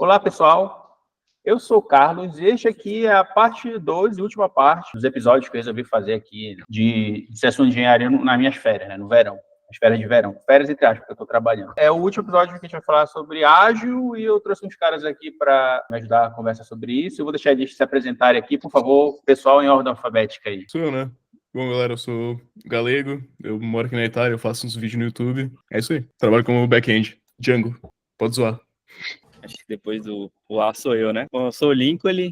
Olá, pessoal. Eu sou o Carlos e este aqui é a parte 2 e última parte dos episódios que eu resolvi fazer aqui de sessão de engenharia nas minhas férias, né, no verão. As férias de verão. Férias entre aspas, porque eu estou trabalhando. É o último episódio que a gente vai falar sobre ágil e eu trouxe uns caras aqui para me ajudar a conversar sobre isso. Eu vou deixar eles se apresentarem aqui, por favor, pessoal em ordem alfabética aí. Sou eu, né? Bom, galera, eu sou galego, eu moro aqui na Itália, eu faço uns vídeos no YouTube. É isso aí. Trabalho como back-end. Django. Pode zoar. Acho que depois do A sou eu, né? Bom, eu sou o Lincoln,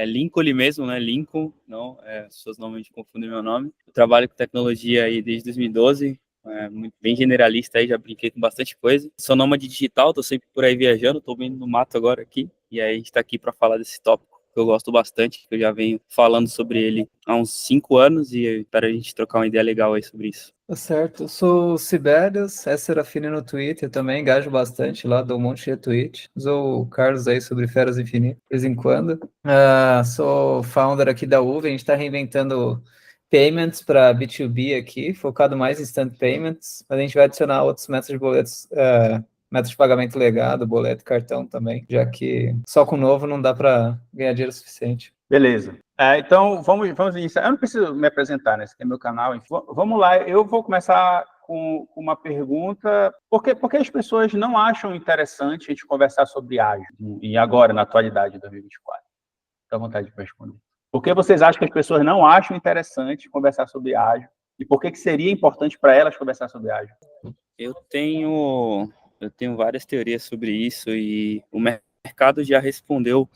Lincoln mesmo, né? Lincoln, não, as pessoas normalmente confundem meu nome. Eu trabalho com tecnologia aí desde 2012, bem generalista aí, já brinquei com bastante coisa. Sou nômade digital, tô sempre por aí viajando, tô vindo no mato agora aqui, e aí a gente tá aqui para falar desse tópico que eu gosto bastante, que eu já venho falando sobre ele há uns 5 anos, e eu espero a gente trocar uma ideia legal aí sobre isso. Tá certo, eu sou o Sibelius, Serafine no Twitter, também engajo bastante lá, dou um monte de retweet. Sou o Carlos aí sobre Feras Infinitas, de vez em quando. Sou founder aqui da Uve, a gente está reinventando payments para B2B aqui, focado mais em instant payments, mas a gente vai adicionar outros métodos de boletos, métodos de pagamento legado, boleto, cartão também, já que só com o novo não dá para ganhar dinheiro suficiente. Beleza. Então, vamos iniciar. Eu não preciso me apresentar, né? Esse aqui é meu canal. Vamos lá. Eu vou começar com uma pergunta. Por que as pessoas não acham interessante a gente conversar sobre ágil? E agora, na atualidade de 2024? Fica à vontade de responder. Por que vocês acham que as pessoas não acham interessante conversar sobre ágil? E por que seria importante para elas conversar sobre ágil? Eu tenho várias teorias sobre isso e o mercado já respondeu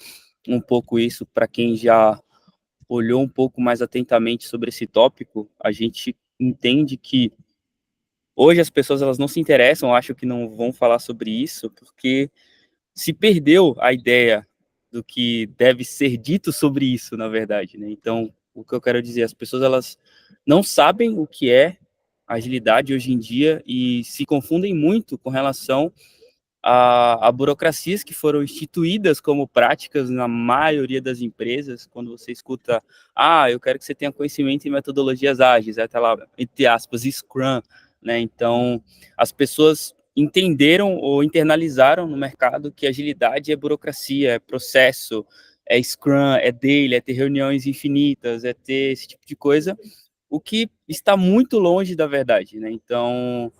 um pouco isso para quem já olhou um pouco mais atentamente sobre esse tópico. A gente entende que hoje as pessoas elas não se interessam, acham que não vão falar sobre isso, porque se perdeu a ideia do que deve ser dito sobre isso, na verdade, né? Então, o que eu quero dizer, as pessoas elas não sabem o que é agilidade hoje em dia e se confundem muito com relação a burocracias que foram instituídas como práticas na maioria das empresas. Quando você escuta, eu quero que você tenha conhecimento em metodologias ágeis, até lá, entre aspas, Scrum, né? Então, as pessoas entenderam ou internalizaram no mercado que agilidade é burocracia, é processo, é Scrum, é daily, é ter reuniões infinitas, é ter esse tipo de coisa, o que está muito longe da verdade, né? Então,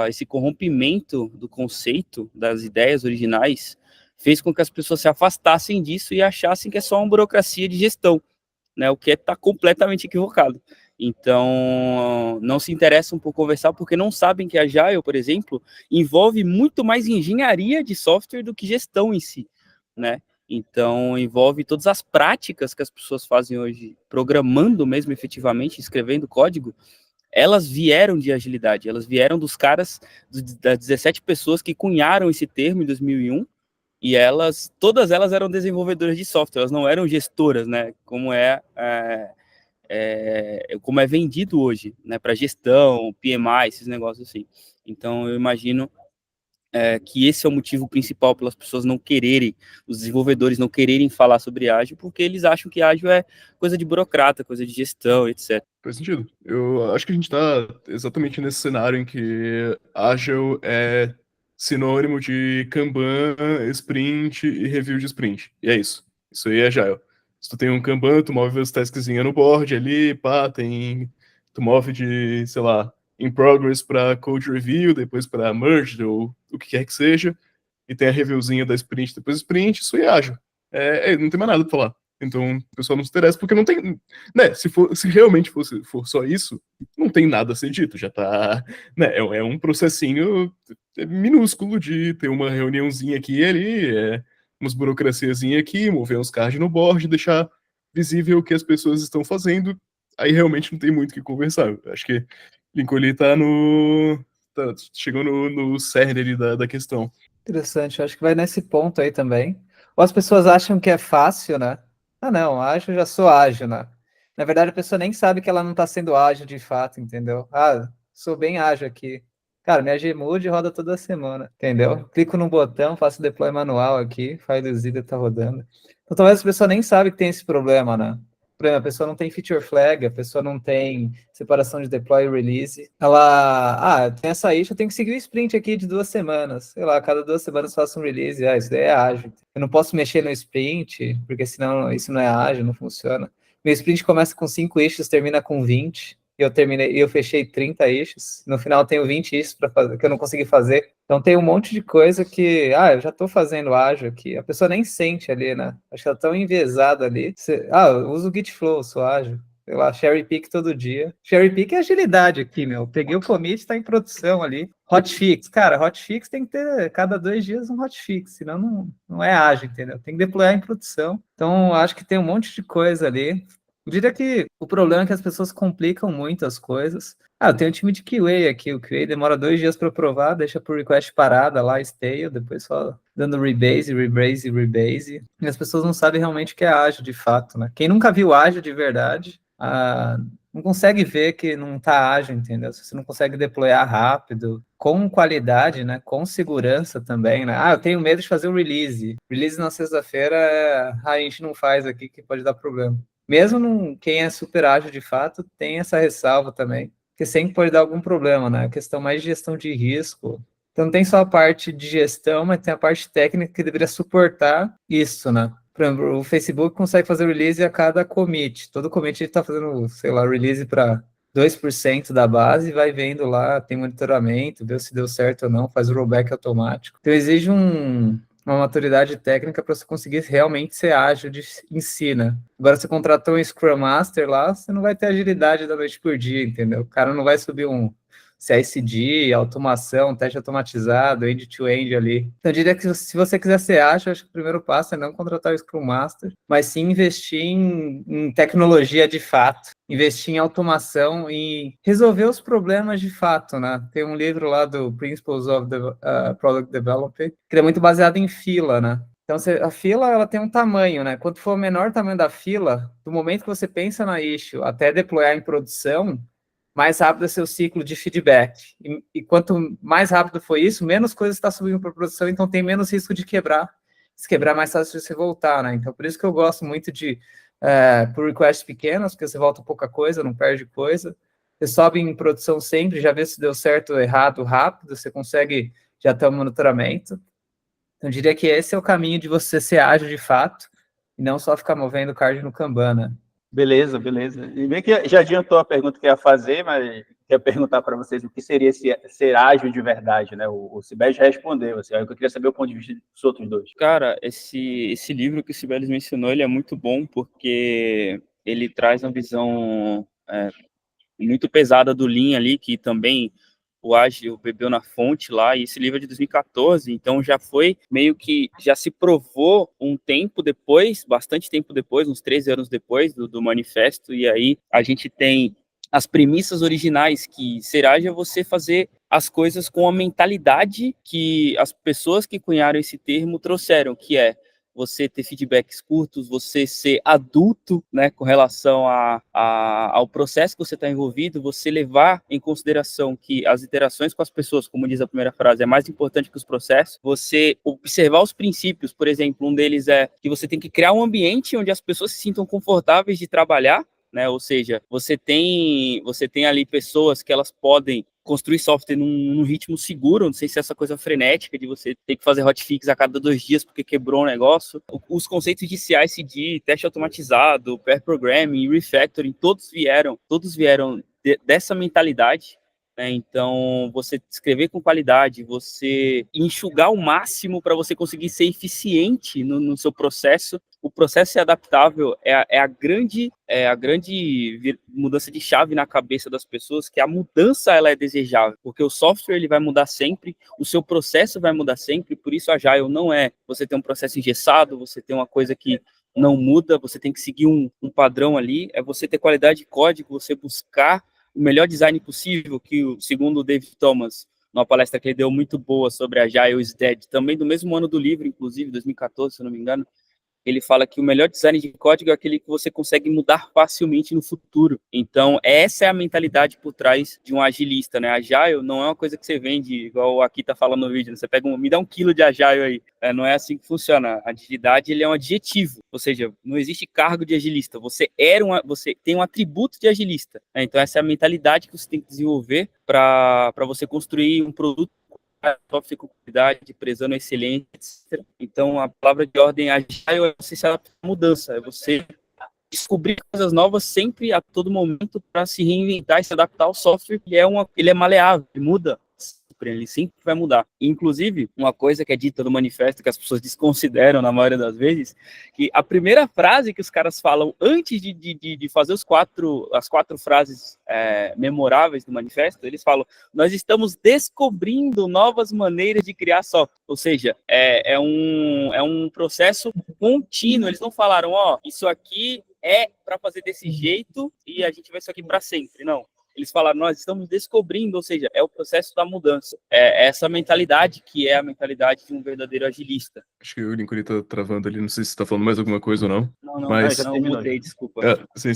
esse corrompimento do conceito, das ideias originais, fez com que as pessoas se afastassem disso e achassem que é só uma burocracia de gestão, né? O que está completamente equivocado. Então, não se interessam por conversar porque não sabem que a Agile, por exemplo, envolve muito mais engenharia de software do que gestão em si, né? Então, envolve todas as práticas que as pessoas fazem hoje, programando mesmo efetivamente, escrevendo código, elas vieram de agilidade, elas vieram dos caras, das 17 pessoas que cunharam esse termo em 2001, e todas elas eram desenvolvedoras de software, elas não eram gestoras, né, como como é vendido hoje, né, para gestão, PMI, esses negócios assim. Então, eu imagino que esse é o motivo principal pelas pessoas não quererem, os desenvolvedores não quererem falar sobre ágil, porque eles acham que ágil é coisa de burocrata, coisa de gestão, etc. Faz sentido. Eu acho que a gente tá exatamente nesse cenário em que ágil é sinônimo de Kanban, sprint e review de sprint. E é isso. Isso aí é agile. Se tu tem um Kanban, tu move as taskzinhas no board ali, pá, tu move de, sei lá, in progress para code review, depois para merge ou o que quer que seja, e tem a reviewzinha da sprint, depois sprint, isso aí é ágil. Não tem mais nada pra falar. Então, o pessoal não se interessa porque não tem, né, se realmente for só isso, não tem nada a ser dito, já tá, né, é um processinho minúsculo de ter uma reuniãozinha aqui e ali, umas burocraciazinha aqui, mover uns cards no board, deixar visível o que as pessoas estão fazendo, aí realmente não tem muito o que conversar. Eu acho que Lincoln chegou no cerne ali da questão. Interessante, eu acho que vai nesse ponto aí também. Ou as pessoas acham que é fácil, né? Não, ágil, já sou ágil, né? Na verdade, a pessoa nem sabe que ela não está sendo ágil de fato, entendeu? Sou bem ágil aqui. Cara, minha Gmood roda toda semana, entendeu? Clico no botão, faço deploy manual aqui, FileZilla tá rodando. Então, talvez a pessoa nem sabe que tem esse problema, né? Por exemplo, a pessoa não tem feature flag, a pessoa não tem separação de deploy e release. Ela, tem essa issue, eu tenho que seguir o sprint aqui de 2 semanas. Sei lá, cada 2 semanas faço um release. Isso daí é ágil. Eu não posso mexer no sprint, porque senão isso não é ágil, não funciona. Meu sprint começa com 5 issues, termina com 20. Eu fechei 30 issues. No final eu tenho 20 issues para fazer, que eu não consegui fazer. Então tem um monte de coisa que, eu já estou fazendo ágil aqui. A pessoa nem sente ali, né? Acho que ela tá tão enviesada ali. Eu uso o Git Flow, sou ágil. Sei lá, cherry pick todo dia. Cherry pick é agilidade aqui, meu. Peguei o commit, está em produção ali. Hotfix, cara, hotfix tem que ter cada 2 dias um hotfix, senão não é ágil, entendeu? Tem que deployar em produção. Então, acho que tem um monte de coisa ali. Eu diria que o problema é que as pessoas complicam muito as coisas. Eu tenho um time de QA aqui, o QA demora 2 dias para provar, deixa por request parada lá, stale, depois só dando rebase, rebase, rebase. E as pessoas não sabem realmente o que é ágil de fato, né? Quem nunca viu ágil de verdade, não consegue ver que não está ágil, entendeu? Se você não consegue deployar rápido, com qualidade, né? Com segurança também, né? Eu tenho medo de fazer o release. Release na sexta-feira, a gente não faz aqui, que pode dar problema. Mesmo quem é super ágil de fato, tem essa ressalva também, que sempre pode dar algum problema, né? A questão mais de gestão de risco. Então, não tem só a parte de gestão, mas tem a parte técnica que deveria suportar isso, né? Por exemplo, o Facebook consegue fazer release a cada commit. Todo commit ele está fazendo, sei lá, release para 2% da base, vai vendo lá, tem monitoramento, vê se deu certo ou não, faz o rollback automático. Então, exige uma maturidade técnica para você conseguir realmente ser ágil em si, né? Agora, você contratou um Scrum Master lá, você não vai ter agilidade da noite por dia, entendeu? O cara não vai subir um CI/CD, automação, teste automatizado, end-to-end ali. Então, eu diria que se você quiser ser ágil, acho que o primeiro passo é não contratar o Scrum Master, mas sim investir em tecnologia de fato, investir em automação e resolver os problemas de fato, né? Tem um livro lá do Principles of Product Development, que é muito baseado em fila, né? Então, a fila, ela tem um tamanho, né? Quanto for o menor tamanho da fila, do momento que você pensa na issue até deployar em produção, mais rápido é seu ciclo de feedback. E quanto mais rápido for isso, menos coisas está subindo para produção, então tem menos risco de quebrar. Se quebrar, mais fácil de você voltar, né? Então, por isso que eu gosto muito de por requests pequenos, porque você volta pouca coisa, não perde coisa. Você sobe em produção sempre, já vê se deu certo ou errado rápido, você consegue já ter um monitoramento. Então, eu diria que esse é o caminho de você ser ágil de fato, e não só ficar movendo card no Kanban, né? Beleza. E bem que já adiantou a pergunta que ia fazer, mas queria perguntar para vocês o que seria ser ágil de verdade, né? O Sibeli já respondeu, assim, eu queria saber o ponto de vista dos outros dois. Cara, esse livro que o Sibeli mencionou, ele é muito bom porque ele traz uma visão muito pesada do Lean ali, que também o Ágil bebeu na fonte lá, e esse livro é de 2014, então já foi meio que, já se provou um tempo depois, bastante tempo depois, uns 13 anos depois do manifesto, e aí a gente tem as premissas originais, que ser ágil é você fazer as coisas com a mentalidade que as pessoas que cunharam esse termo trouxeram, que é você ter feedbacks curtos, você ser adulto, né, com relação ao processo que você está envolvido, você levar em consideração que as interações com as pessoas, como diz a primeira frase, é mais importante que os processos, você observar os princípios, por exemplo, um deles é que você tem que criar um ambiente onde as pessoas se sintam confortáveis de trabalhar, né? Ou seja, você tem ali pessoas que elas podem construir software num ritmo seguro, não sei se é essa coisa frenética de você ter que fazer hotfix a cada 2 dias porque quebrou um negócio. Os conceitos de CI/CD, teste automatizado, pair programming, refactoring, todos vieram dessa mentalidade, né? Então, você escrever com qualidade, você enxugar o máximo para você conseguir ser eficiente no seu processo. O processo é adaptável, é a grande mudança de chave na cabeça das pessoas, que a mudança ela é desejável, porque o software ele vai mudar sempre, o seu processo vai mudar sempre, por isso a Agile não é você ter um processo engessado, você ter uma coisa que não muda, você tem que seguir um padrão ali, é você ter qualidade de código, você buscar o melhor design possível, que segundo o David Thomas, numa palestra que ele deu muito boa sobre a Agile is Dead, também do mesmo ano do livro, inclusive, 2014, se eu não me engano, ele fala que o melhor design de código é aquele que você consegue mudar facilmente no futuro. Então, essa é a mentalidade por trás de um agilista, né? Agile não é uma coisa que você vende, igual aqui tá falando no vídeo, né? Você pega me dá 1 quilo de Agile aí. Não é assim que funciona. A agilidade, ele é um adjetivo, ou seja, não existe cargo de agilista. Você tem um atributo de agilista, né? Então, essa é a mentalidade que você tem que desenvolver para você construir um produto software com qualidade, prezando a excelência, etc. Então, a palavra de ordem agile é você se adaptar à mudança, é você descobrir coisas novas sempre, a todo momento, para se reinventar e se adaptar ao software, que ele é maleável, ele muda. Ele sempre vai mudar. Inclusive, uma coisa que é dita no manifesto que as pessoas desconsideram na maioria das vezes, que a primeira frase que os caras falam antes de fazer as quatro frases memoráveis do manifesto, eles falam: nós estamos descobrindo novas maneiras de criar software. Ou seja, é um processo contínuo. Eles não falaram, isso aqui é para fazer desse jeito e a gente vai isso aqui para sempre. Não. Eles falaram, nós estamos descobrindo, ou seja, é o processo da mudança. É essa mentalidade que é a mentalidade de um verdadeiro agilista. Acho que o Lincoln tá travando ali, não sei se você tá falando mais alguma coisa ou não. Não, mas... não mudei, desculpa. Sim.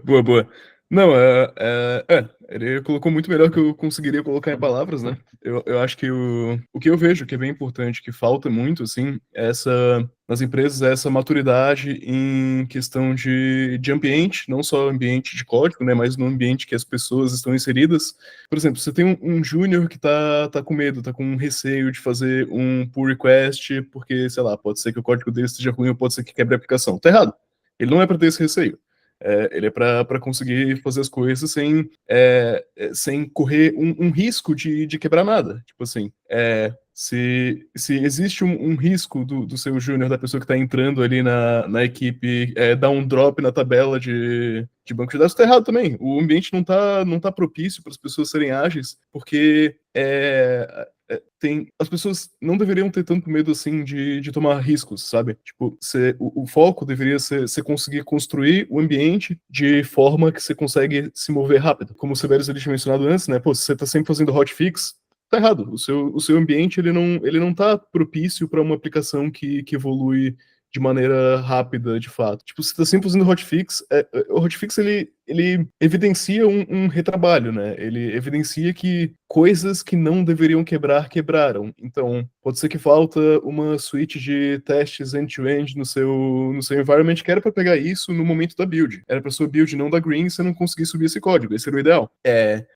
Boa. Não, ele colocou muito melhor que eu conseguiria colocar em palavras, né? Eu acho que o que eu vejo que é bem importante, que falta muito, assim, nas empresas, é essa maturidade em questão de ambiente, não só ambiente de código, né, mas no ambiente que as pessoas estão inseridas. Por exemplo, você tem um júnior que tá com medo, tá com receio de fazer um pull request, porque, sei lá, pode ser que o código dele esteja ruim ou pode ser que quebre a aplicação. Tá errado. Ele não é para ter esse receio. Ele é para conseguir fazer as coisas sem correr um risco de quebrar nada. Tipo assim, se existe um risco do seu júnior, da pessoa que está entrando ali na equipe, dar um drop na tabela de banco de dados, está errado também. O ambiente não tá propício para as pessoas serem ágeis, porque as pessoas não deveriam ter tanto medo assim de tomar riscos, sabe? Tipo, o foco deveria ser você conseguir construir o ambiente de forma que você consegue se mover rápido. Como o Severus tinha mencionado antes, né? Pô, se você tá sempre fazendo hotfix, tá errado. O seu ambiente ele não tá propício para uma aplicação que evolui de maneira rápida, de fato. Tipo, você tá sempre fazendo hotfix, o hotfix ele evidencia um retrabalho, né? Ele evidencia que coisas que não deveriam quebrar, quebraram. Então, pode ser que falta uma suite de testes end-to-end no seu environment, que era para pegar isso no momento da build. Era para sua build não dar green e você não conseguir subir esse código. Esse era o ideal.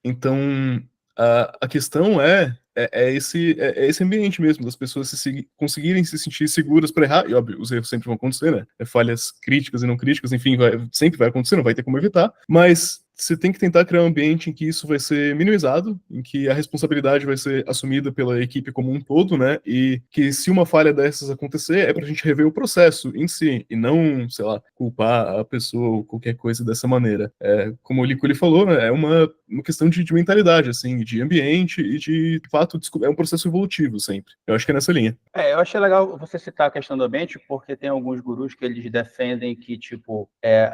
Então, a questão é esse ambiente mesmo, das pessoas conseguirem se sentir seguras para errar, e óbvio, os erros sempre vão acontecer, né? Falhas críticas e não críticas, enfim, sempre vai acontecer, não vai ter como evitar, mas você tem que tentar criar um ambiente em que isso vai ser minimizado, em que a responsabilidade vai ser assumida pela equipe como um todo, né? E que se uma falha dessas acontecer, é pra gente rever o processo em si, e não, sei lá, culpar a pessoa ou qualquer coisa dessa maneira. Como o Lico falou, né? É uma questão de mentalidade, assim, de ambiente e de fato, é um processo evolutivo sempre. Eu acho que é nessa linha. Eu achei legal você citar a questão do ambiente, porque tem alguns gurus que eles defendem que, tipo,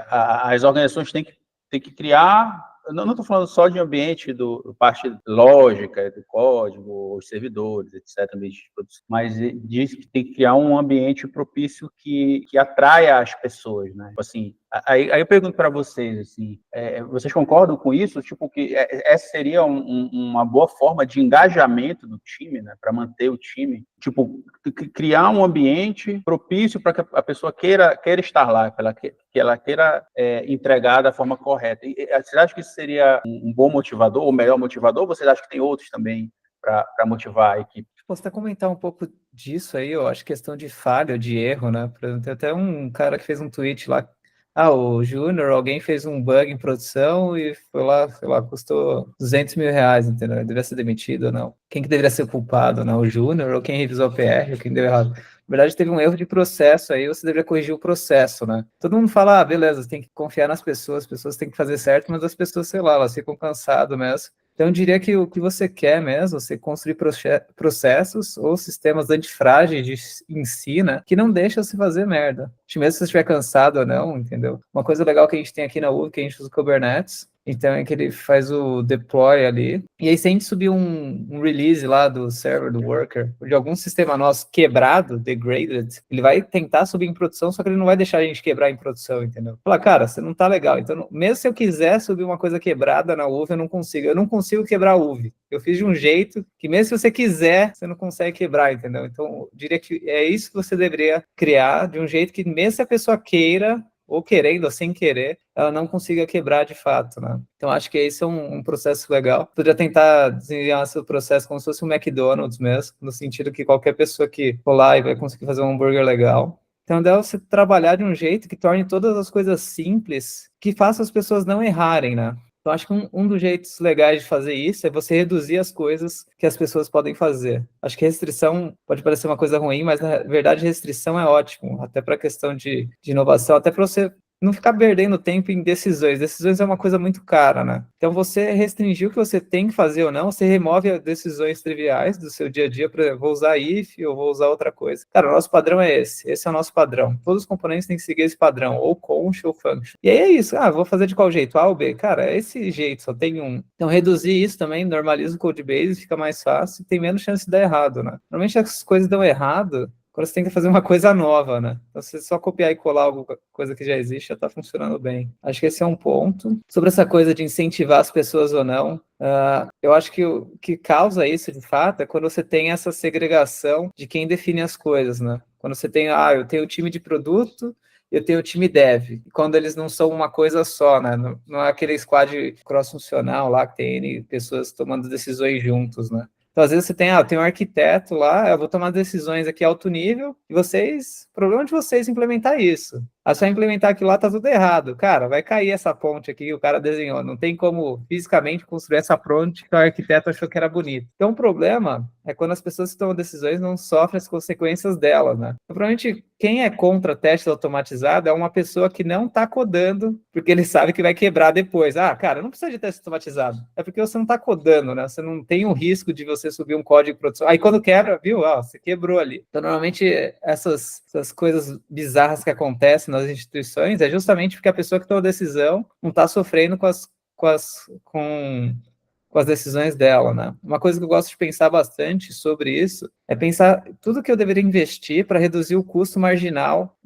as organizações têm que criar. Não estou falando só de ambiente do parte lógica, do código, os servidores, etc., ambiente de produção, mas diz que tem que criar um ambiente propício que atraia as pessoas, né? Assim, aí eu pergunto para vocês, assim, vocês concordam com isso? Tipo, que essa seria uma boa forma de engajamento do time, né? Para manter o time, tipo, criar um ambiente propício para que a pessoa queira estar lá, que ela queira entregar da forma correta. E vocês acham que isso seria um bom motivador, ou melhor motivador, ou vocês acham que tem outros também para motivar a equipe? Posso até comentar um pouco disso aí, eu acho questão de falha, de erro, né? Por exemplo, tem até um cara que fez um tweet lá, o Júnior, alguém fez um bug em produção e foi lá, sei lá, custou R$200 mil, entendeu? Ele deveria ser demitido ou não? Quem que deveria ser culpado, né? O Júnior ou quem revisou o PR, ou quem deu errado? Na verdade, teve um erro de processo aí, você deveria corrigir o processo, né? Todo mundo fala, beleza, você tem que confiar nas pessoas, as pessoas têm que fazer certo, mas as pessoas, sei lá, elas ficam cansadas mesmo. Então, eu diria que o que você quer mesmo, você construir processos ou sistemas antifrágeis em si, né, que não deixam você fazer merda. Mesmo se você estiver cansado ou não, entendeu? Uma coisa legal que a gente tem aqui na UV, que a gente usa o Kubernetes, Então é que ele faz o deploy ali. E aí se a gente subir um release lá do server, do worker, de algum sistema nosso quebrado, degraded, ele vai tentar subir em produção, só que ele não vai deixar a gente quebrar em produção, entendeu? Fala, cara, você não tá legal. Então, mesmo se eu quiser subir uma coisa quebrada na UV, eu não consigo. Eu não consigo quebrar a UV. Eu fiz de um jeito que mesmo se você quiser, você não consegue quebrar, entendeu? Então, eu diria que é isso que você deveria criar, de um jeito que mesmo se a pessoa queira, ou querendo ou sem querer, ela não consiga quebrar de fato, né? Então, acho que esse é um processo legal. Podia tentar desenhar seu processo como se fosse um McDonald's mesmo, no sentido que qualquer pessoa que for lá e vai conseguir fazer um hambúrguer legal. Então, deve você trabalhar de um jeito que torne todas as coisas simples, que faça as pessoas não errarem, né? Então, acho que um dos jeitos legais de fazer isso é você reduzir as coisas que as pessoas podem fazer. Acho que restrição pode parecer uma coisa ruim, mas na verdade restrição é ótimo, até para a questão de inovação, até para você não ficar perdendo tempo em decisões. Decisões é uma coisa muito cara, né? Então, você restringir o que você tem que fazer ou não, você remove as decisões triviais do seu dia a dia, por exemplo, vou usar if ou vou usar outra coisa. Cara, o nosso padrão é esse é o nosso padrão. Todos os componentes têm que seguir esse padrão, ou const ou function. E aí é isso, vou fazer de qual jeito? A ou B? Cara, é esse jeito, só tem um. Então, reduzir isso também, normaliza o codebase, fica mais fácil, tem menos chance de dar errado, né? Normalmente as coisas dão errado quando você tenta fazer uma coisa nova, né? Então, se você só copiar e colar alguma coisa que já existe, já está funcionando bem. Acho que esse é um ponto. Sobre essa coisa de incentivar as pessoas ou não, eu acho que o que causa isso, de fato, é quando você tem essa segregação de quem define as coisas, né? Quando você tem, eu tenho o time de produto, eu tenho o time dev, quando eles não são uma coisa só, né? Não é aquele squad cross-funcional lá que tem N pessoas tomando decisões juntos, né? Então, às vezes você tem, tem um arquiteto lá, eu vou tomar decisões aqui alto nível, e o problema de vocês é implementar isso. Só implementar aquilo lá tá tudo errado. Cara, vai cair essa ponte aqui que o cara desenhou. Não tem como fisicamente construir essa ponte que o arquiteto achou que era bonito. Então, o problema é quando as pessoas que tomam decisões não sofrem as consequências delas, né? Então, provavelmente, quem é contra testes automatizados é uma pessoa que não tá codando, porque ele sabe que vai quebrar depois. Cara, não precisa de teste automatizado. É porque você não tá codando, né? Você não tem o risco de você subir um código de produção. Aí, quando quebra, viu? Você quebrou ali. Então, normalmente, essas coisas bizarras que acontecem nas instituições é justamente porque a pessoa que tomou a decisão não está sofrendo com as decisões dela, né? Uma coisa que eu gosto de pensar bastante sobre isso é pensar tudo que eu deveria investir para reduzir o custo marginal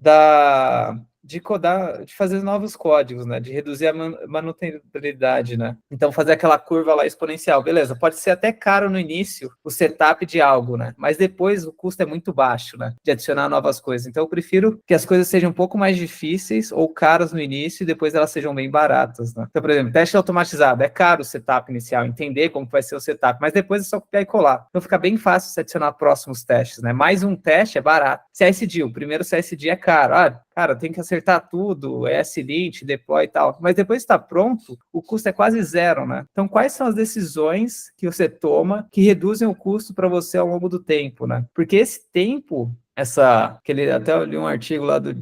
de codar, de fazer novos códigos, né? De reduzir a manutenibilidade, né? Então, fazer aquela curva lá exponencial. Beleza, pode ser até caro no início o setup de algo, né? Mas depois o custo é muito baixo, né? De adicionar novas coisas. Então, eu prefiro que as coisas sejam um pouco mais difíceis ou caras no início e depois elas sejam bem baratas, né? Então, por exemplo, teste automatizado. É caro o setup inicial, entender como vai ser o setup, mas depois é só copiar e colar. Então, fica bem fácil se adicionar próximos testes, né? Mais um teste é barato. CSD, o primeiro CSD é caro. Cara, tem que acertar tudo, ESLint, deploy e tal. Mas depois que está pronto, o custo é quase zero, né? Então, quais são as decisões que você toma que reduzem o custo para você ao longo do tempo, né? Porque esse tempo, até eu li um artigo lá do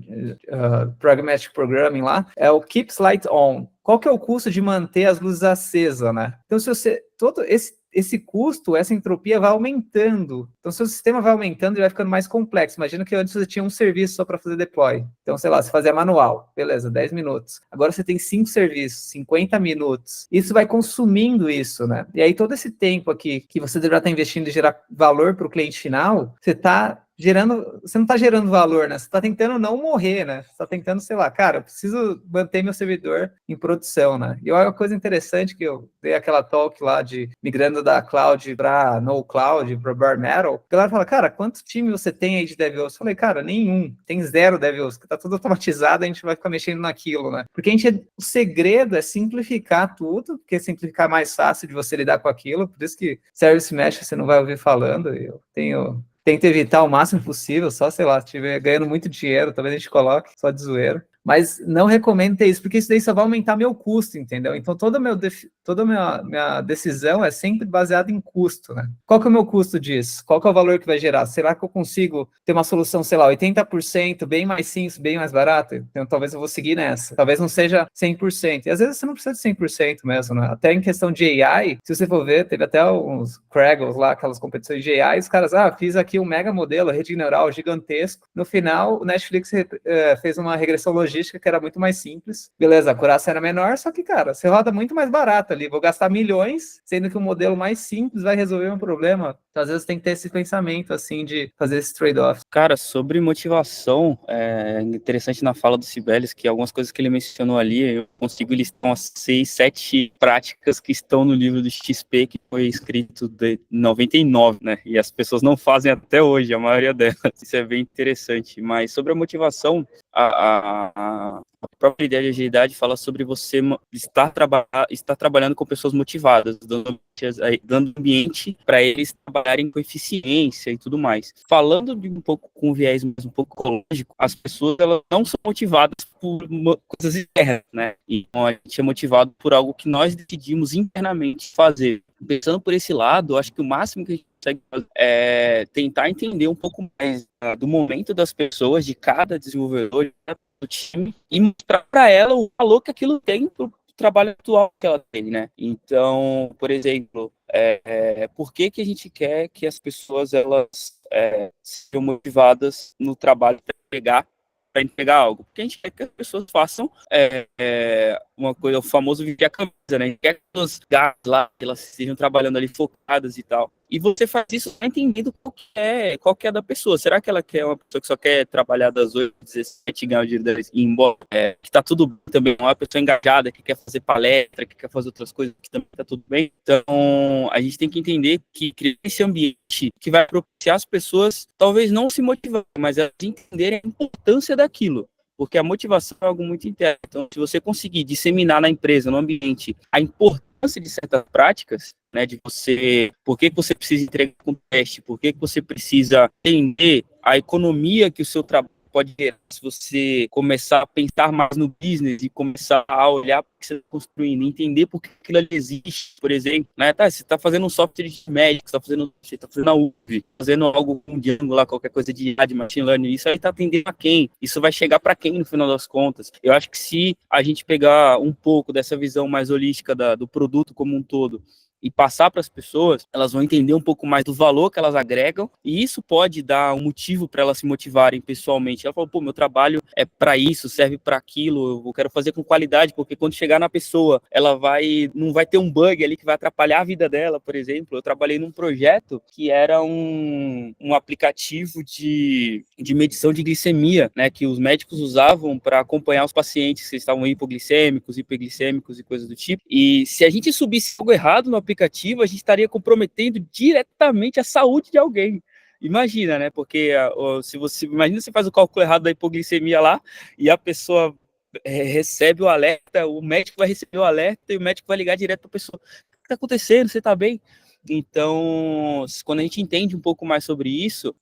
Pragmatic Programming lá, é o Keeps Light On. Qual que é o custo de manter as luzes acesas, né? Então, se você, todo esse custo, essa entropia vai aumentando. Então, se o sistema vai aumentando, ele vai ficando mais complexo. Imagina que antes você tinha um serviço só para fazer deploy. Então, sei lá, você fazia manual. Beleza, 10 minutos. Agora você tem 5 serviços, 50 minutos. Isso vai consumindo isso, né? E aí, todo esse tempo aqui que você deverá estar investindo em gerar valor para o cliente final, você não está gerando valor, né? Você está tentando não morrer, né? Você está tentando, sei lá, cara, eu preciso manter meu servidor em produção, né? E uma coisa interessante que eu dei aquela talk lá de migrando da cloud para no cloud, para bare metal, a galera fala, cara, quanto time você tem aí de DevOps? Eu falei, cara, nenhum, tem 0 DevOps, que tá tudo automatizado, a gente vai ficar mexendo naquilo, né? Porque o segredo é simplificar tudo, porque simplificar é mais fácil de você lidar com aquilo, por isso que Service Mesh você não vai ouvir falando, eu tento evitar o máximo possível, só, sei lá, se estiver ganhando muito dinheiro, talvez a gente coloque, só de zoeira. Mas não recomendo ter isso, porque isso daí só vai aumentar meu custo, entendeu? Então, toda toda a minha decisão é sempre baseada em custo, né? Qual que é o meu custo disso? Qual que é o valor que vai gerar? Será que eu consigo ter uma solução, sei lá, 80% bem mais simples, bem mais barata? Então talvez eu vou seguir nessa. Talvez não seja 100%. E às vezes você não precisa de 100% mesmo, né? Até em questão de AI, se você for ver, teve até uns Kaggle lá, aquelas competições de AI, os caras, fiz aqui um mega modelo, rede neural gigantesco. No final, o Netflix fez uma regressão logística que era muito mais simples. Beleza, a acurácia era menor, só que, cara, você roda muito mais barato ali. Vou gastar milhões, sendo que o modelo mais simples vai resolver um problema. Então, às vezes, tem que ter esse pensamento, assim, de fazer esse trade-off. Cara, sobre motivação, é interessante na fala do Sibelius que algumas coisas que ele mencionou ali, eu consigo listar umas 6, 7 práticas que estão no livro do XP, que foi escrito de 99, né? E as pessoas não fazem até hoje, a maioria delas. Isso é bem interessante. Mas sobre a motivação, a própria ideia de agilidade fala sobre você estar trabalhando com pessoas motivadas, dando ambiente para eles trabalharem com eficiência e tudo mais. Falando de um pouco com viés mais um pouco ecológico, as pessoas elas não são motivadas por coisas externas, né? Então a gente é motivado por algo que nós decidimos internamente fazer. Pensando por esse lado, acho que o máximo que a gente consegue fazer é tentar entender um pouco mais do momento das pessoas, de cada desenvolvedor, de cada time, e mostrar para ela o valor que aquilo tem para o trabalho atual que ela tem, né? Então, por exemplo, por que a gente quer que as pessoas elas sejam motivadas no trabalho para entregar algo? Porque a gente quer que as pessoas façam uma coisa, o famoso viver a camisa, né? A gente quer que as gatas lá, que elas estejam trabalhando ali focadas e tal. E você faz isso entendendo qual que é da pessoa. Será que ela quer uma pessoa que só quer trabalhar das 8 às 17, ganhar o dinheiro dela e ir embora? Que tá tudo bem também. Uma pessoa engajada, que quer fazer palestra, que quer fazer outras coisas, que também tá tudo bem. Então, a gente tem que entender que criar esse ambiente que vai propiciar as pessoas, talvez não se motivarem, mas elas entenderem a importância daquilo. Porque a motivação é algo muito interno. Então, se você conseguir disseminar na empresa, no ambiente, a importância de certas práticas, né, de você, por que você precisa entregar com teste, por que você precisa entender a economia que o seu trabalho pode gerar, se você começar a pensar mais no business e começar a olhar para o que você está construindo, entender por que aquilo ali existe, por exemplo, né? Você está fazendo um software de médico, você está fazendo a UV, fazendo algo com Django lá, qualquer coisa de machine learning, isso aí está atendendo a quem? Isso vai chegar para quem no final das contas? Eu acho que se a gente pegar um pouco dessa visão mais holística do produto como um todo e passar para as pessoas, elas vão entender um pouco mais do valor que elas agregam, e isso pode dar um motivo para elas se motivarem pessoalmente. Ela fala, pô, meu trabalho é para isso, serve para aquilo, eu quero fazer com qualidade, porque quando chegar na pessoa, não vai ter um bug ali que vai atrapalhar a vida dela, por exemplo. Eu trabalhei num projeto que era um aplicativo de medição de glicemia, né, que os médicos usavam para acompanhar os pacientes que estavam hipoglicêmicos, hiperglicêmicos e coisas do tipo. E se a gente subisse algo errado no aplicativo, a gente estaria comprometendo diretamente a saúde de alguém. Imagina, né? Porque imagina você faz o cálculo errado da hipoglicemia lá e a pessoa recebe o alerta, o médico vai receber o alerta e o médico vai ligar direto para a pessoa. O que está acontecendo? Você está bem? Então, quando a gente entende um pouco mais sobre isso,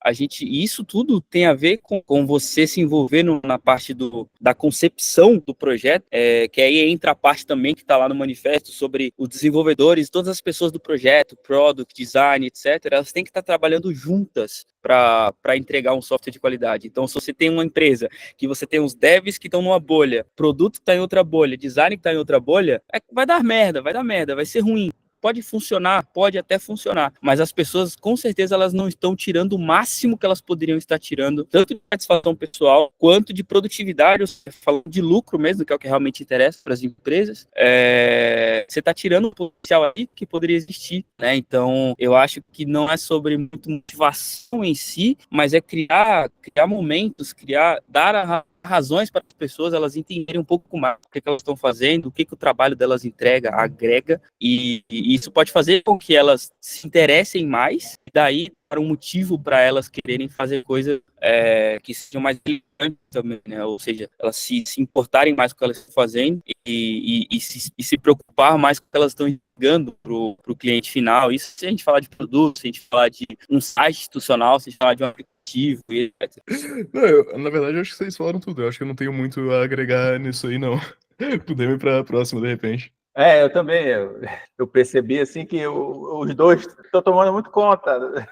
isso tudo tem a ver com você se envolver na parte da concepção do projeto, que aí entra a parte também que está lá no manifesto sobre os desenvolvedores, todas as pessoas do projeto, product, design, etc., elas têm que estar trabalhando juntas para entregar um software de qualidade. Então, se você tem uma empresa que você tem os devs que estão numa bolha, produto que está em outra bolha, design que está em outra bolha, vai dar merda, vai ser ruim. Pode funcionar, pode até funcionar, mas as pessoas, com certeza, elas não estão tirando o máximo que elas poderiam estar tirando, tanto de satisfação pessoal, quanto de produtividade, falando de lucro mesmo, que é o que realmente interessa para as empresas. Você está tirando o potencial aí que poderia existir, né? Então, eu acho que não é sobre muito motivação em si, mas é criar momentos, dar razões para as pessoas elas entenderem um pouco mais o que elas estão fazendo, o que o trabalho delas agrega, e isso pode fazer com que elas se interessem mais, e daí para um motivo para elas quererem fazer coisas que sejam mais relevantes também, né? Ou seja, elas se importarem mais com o que elas estão fazendo e se preocupar mais com o que elas estão entregando para o cliente final. Isso se a gente falar de produto, se a gente falar de um site institucional, se a gente falar de um aplicativo, etc. Não, na verdade, eu acho que vocês falaram tudo. Eu acho que eu não tenho muito a agregar nisso aí, não. Podemos ir para a próxima, de repente. Eu também. Eu percebi assim que os dois estão tomando muito conta.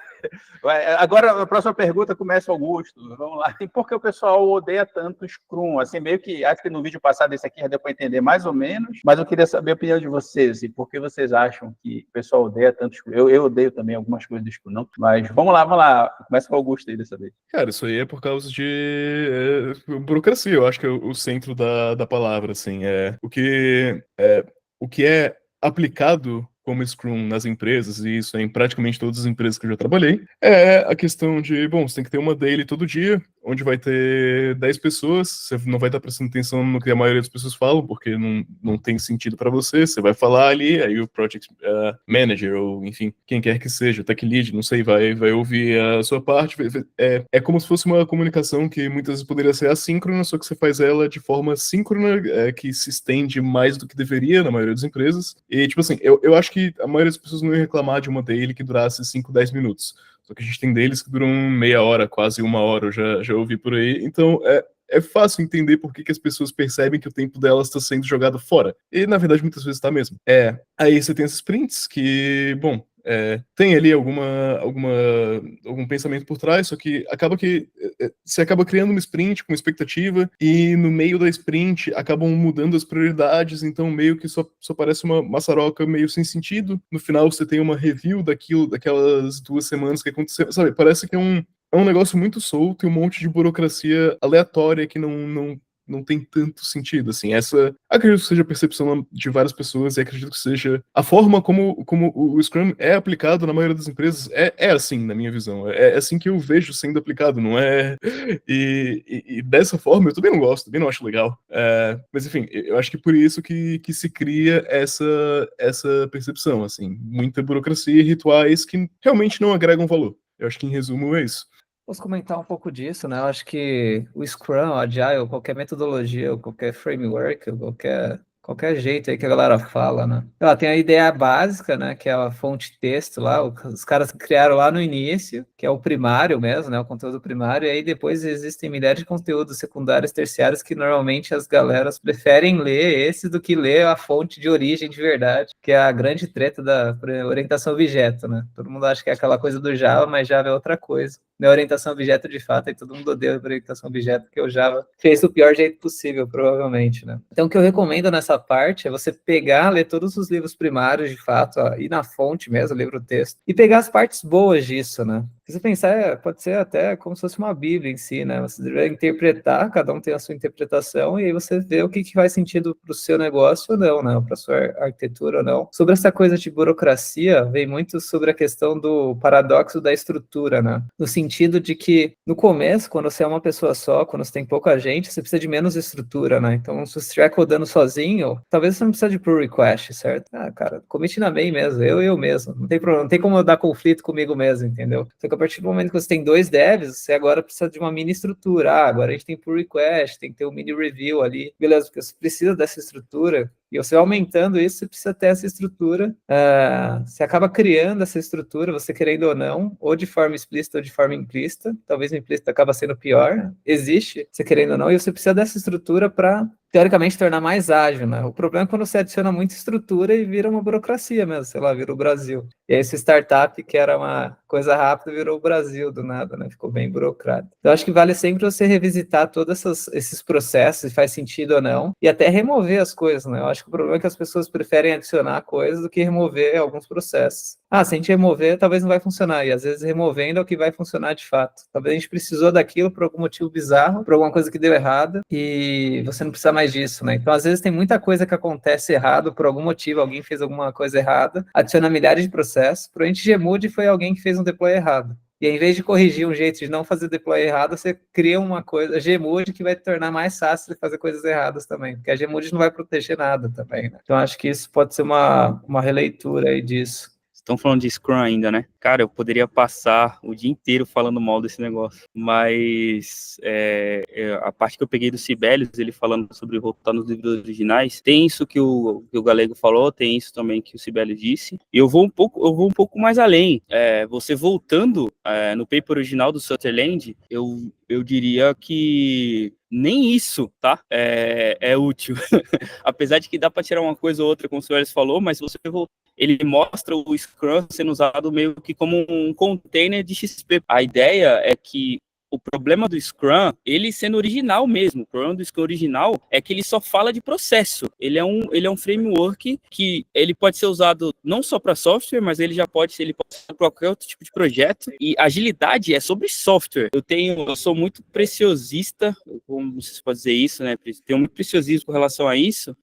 Agora, a próxima pergunta começa, Augusto. Vamos lá. E por que o pessoal odeia tanto o Scrum? Assim, meio que, acho que no vídeo passado esse aqui já deu para entender mais ou menos, mas eu queria saber a opinião de vocês. Assim, por que vocês acham que o pessoal odeia tanto o Scrum? Eu odeio também algumas coisas do Scrum, não? Mas vamos lá. Começa com o Augusto aí dessa vez. Cara, isso aí é por causa de burocracia, eu acho que é o centro da palavra, assim. O que é aplicado como Scrum nas empresas, e isso é em praticamente todas as empresas que eu já trabalhei, é a questão de, bom, você tem que ter uma daily todo dia, onde vai ter 10 pessoas, você não vai estar prestando atenção no que a maioria das pessoas falam, porque não tem sentido para você vai falar ali, aí o Project Manager, ou enfim, quem quer que seja, Tech Lead, não sei, vai ouvir a sua parte, é como se fosse uma comunicação que muitas vezes poderia ser assíncrona, só que você faz ela de forma síncrona, que se estende mais do que deveria na maioria das empresas, e tipo assim, eu acho que a maioria das pessoas não ia reclamar de uma daily que durasse 5, 10 minutos. Só que a gente tem deles que duram meia hora, quase uma hora, eu já ouvi por aí. Então, é fácil entender por que as pessoas percebem que o tempo delas está sendo jogado fora. E, na verdade, muitas vezes está mesmo. Aí você tem esses sprints que, bom, tem ali algum pensamento por trás, só que você acaba criando uma sprint com expectativa e no meio da sprint acabam mudando as prioridades, então meio que só parece uma maçaroca meio sem sentido. No final você tem uma review daquelas 2 semanas que aconteceu, sabe? Parece que é um negócio muito solto e um monte de burocracia aleatória que não tem tanto sentido, assim. Acredito que seja a percepção de várias pessoas e acredito que seja a forma como o Scrum é aplicado na maioria das empresas. É assim, na minha visão. É assim que eu vejo sendo aplicado, não é? E dessa forma eu também não gosto, também não acho legal. Mas, enfim, eu acho que por isso que se cria essa percepção, assim. Muita burocracia e rituais que realmente não agregam valor. Eu acho que, em resumo, é isso. Posso comentar um pouco disso, né? Eu acho que o Scrum, o Agile, qualquer metodologia, ou qualquer framework, ou qualquer jeito aí que a galera fala, né? Ela tem a ideia básica, né? Que é a fonte texto lá, os caras criaram lá no início, que é o primário mesmo, né? O conteúdo primário, e aí depois existem milhares de conteúdos secundários, terciários, que normalmente as galeras preferem ler esse do que ler a fonte de origem de verdade, que é a grande treta da orientação a objeto, né? Todo mundo acha que é aquela coisa do Java, mas Java é outra coisa. Não é orientação a objeto de fato, e todo mundo odeia a orientação a objeto, porque o Java fez do pior jeito possível, provavelmente, né? Então, o que eu recomendo nessa parte é você pegar, ler todos os livros primários, de fato, ir na fonte mesmo, livro-texto, e pegar as partes boas disso, né? Se você pensar, pode ser até como se fosse uma Bíblia em si, né? Você deve interpretar, cada um tem a sua interpretação, e aí você vê o que faz sentido para o seu negócio ou não, né? Para a sua arquitetura ou não. Sobre essa coisa de burocracia, vem muito sobre a questão do paradoxo da estrutura, né? No sentido de que, no começo, quando você é uma pessoa só, quando você tem pouca gente, você precisa de menos estrutura, né? Então, se você estiver codando sozinho, talvez você não precise de pull request, certo? Cara, commit na main mesmo, eu mesmo. Não tem problema, não tem como eu dar conflito comigo mesmo, entendeu? Só que a partir do momento que você tem 2 devs, você agora precisa de uma mini estrutura. Agora a gente tem pull request, tem que ter um mini review ali. Beleza, porque você precisa dessa estrutura. E você aumentando isso, você precisa ter essa estrutura. Você acaba criando essa estrutura, você querendo ou não, ou de forma explícita ou de forma implícita. Talvez o implícito acaba sendo pior. Existe, você querendo ou não, e você precisa dessa estrutura para, teoricamente, tornar mais ágil, né? O problema é quando você adiciona muita estrutura e vira uma burocracia mesmo, sei lá, vira o Brasil. E aí esse startup, que era uma coisa rápida, virou o Brasil do nada, né? Ficou bem burocrático. Então, acho que vale sempre você revisitar todos esses processos, se faz sentido ou não, e até remover as coisas, né? Eu acho que o problema é que as pessoas preferem adicionar coisas do que remover alguns processos. Se a gente remover, talvez não vai funcionar, e às vezes removendo é o que vai funcionar de fato. Talvez a gente precisou daquilo por algum motivo bizarro, por alguma coisa que deu errado, e você não precisa mais disso, né? Então, às vezes tem muita coisa que acontece errado por algum motivo, alguém fez alguma coisa errada, adiciona milhares de processos, provavelmente Gmood foi alguém que fez um deploy errado. E aí, em vez de corrigir um jeito de não fazer deploy errado, você cria uma coisa, Gmood, que vai tornar mais fácil de fazer coisas erradas também, porque a Gmood não vai proteger nada também, né? Então, acho que isso pode ser uma releitura aí disso. Estão falando de Scrum ainda, né? Cara, eu poderia passar o dia inteiro falando mal desse negócio, mas a parte que eu peguei do Sibelius, ele falando sobre voltar nos livros originais, tem isso que o Galego falou, tem isso também que o Sibelius disse, e eu vou um pouco mais além. Você voltando no paper original do Sutherland, eu diria que nem isso, tá? É útil. Apesar de que dá para tirar uma coisa ou outra, como o Soares falou, mas se você voltar, ele mostra o Scrum sendo usado meio que como um container de XP. A ideia é que o problema do Scrum, ele sendo original mesmo, o problema do Scrum original é que ele só fala de processo. Ele é um framework que ele pode ser usado não só para software, mas ele pode ser para qualquer outro tipo de projeto. E agilidade é sobre software. Eu sou muito preciosista, como se pode dizer isso, né? Tenho muito preciosismo com relação a isso.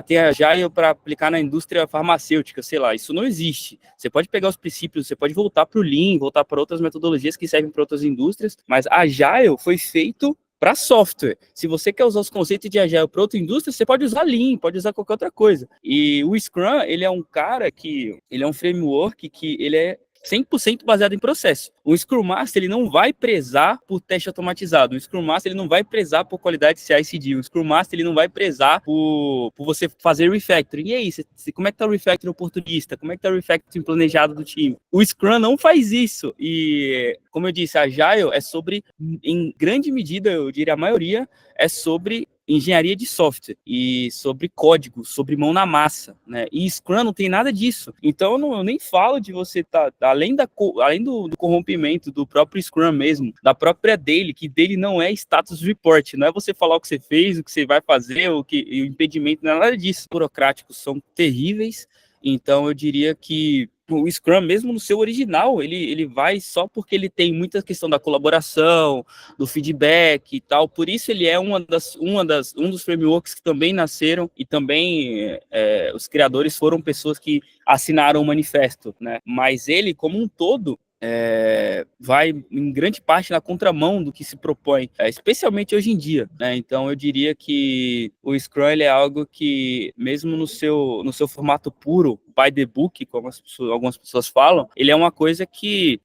Tem Agile para aplicar na indústria farmacêutica, sei lá, isso não existe. Você pode pegar os princípios, você pode voltar para o Lean, voltar para outras metodologias que servem para outras indústrias, mas Agile foi feito para software. Se você quer usar os conceitos de Agile para outra indústria, você pode usar Lean, pode usar qualquer outra coisa. E o Scrum, ele é um framework que ele é 100% baseado em processo. O Scrum Master, ele não vai prezar por teste automatizado. O Scrum Master, ele não vai prezar por qualidade CI/CD. O Scrum Master, ele não vai prezar por você fazer refactoring. E aí, como é que tá o refactoring oportunista? Como é que tá o refactoring planejado do time? O Scrum não faz isso. E, como eu disse, a Agile é sobre, em grande medida, eu diria a maioria, é sobre engenharia de software e sobre código, sobre mão na massa, né? E Scrum não tem nada disso. Então eu nem falo de você além do corrompimento do próprio Scrum mesmo, da própria daily, que daily não é status report, não é você falar o que você fez, o que você vai fazer, o impedimento, não é nada disso. Os burocráticos são terríveis. Então eu diria que o Scrum, mesmo no seu original, ele vai só porque ele tem muita questão da colaboração, do feedback e tal. Por isso ele é um dos frameworks que também nasceram e também os criadores foram pessoas que assinaram o manifesto, né? Mas ele, como um todo, vai em grande parte na contramão do que se propõe, especialmente hoje em dia, né? Então eu diria que o Scrum ele é algo que, mesmo no seu formato puro, by the book, como algumas pessoas falam, ele é uma coisa que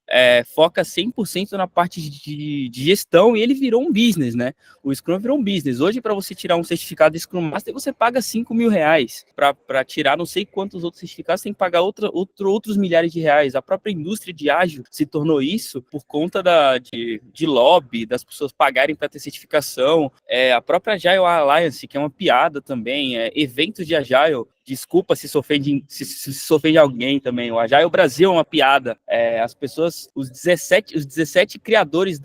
foca 100% na parte de gestão, e ele virou um business, né? O Scrum virou um business. Hoje, para você tirar um certificado de Scrum Master, você paga R$5.000. Para tirar não sei quantos outros certificados, você tem que pagar outros milhares de reais. A própria indústria de ágil se tornou isso por conta de lobby, das pessoas pagarem para ter certificação. A própria Agile Alliance, que é uma piada também, eventos de Agile. Desculpa se ofende alguém também. O Agile Brasil é uma piada. As pessoas, os 17 criadores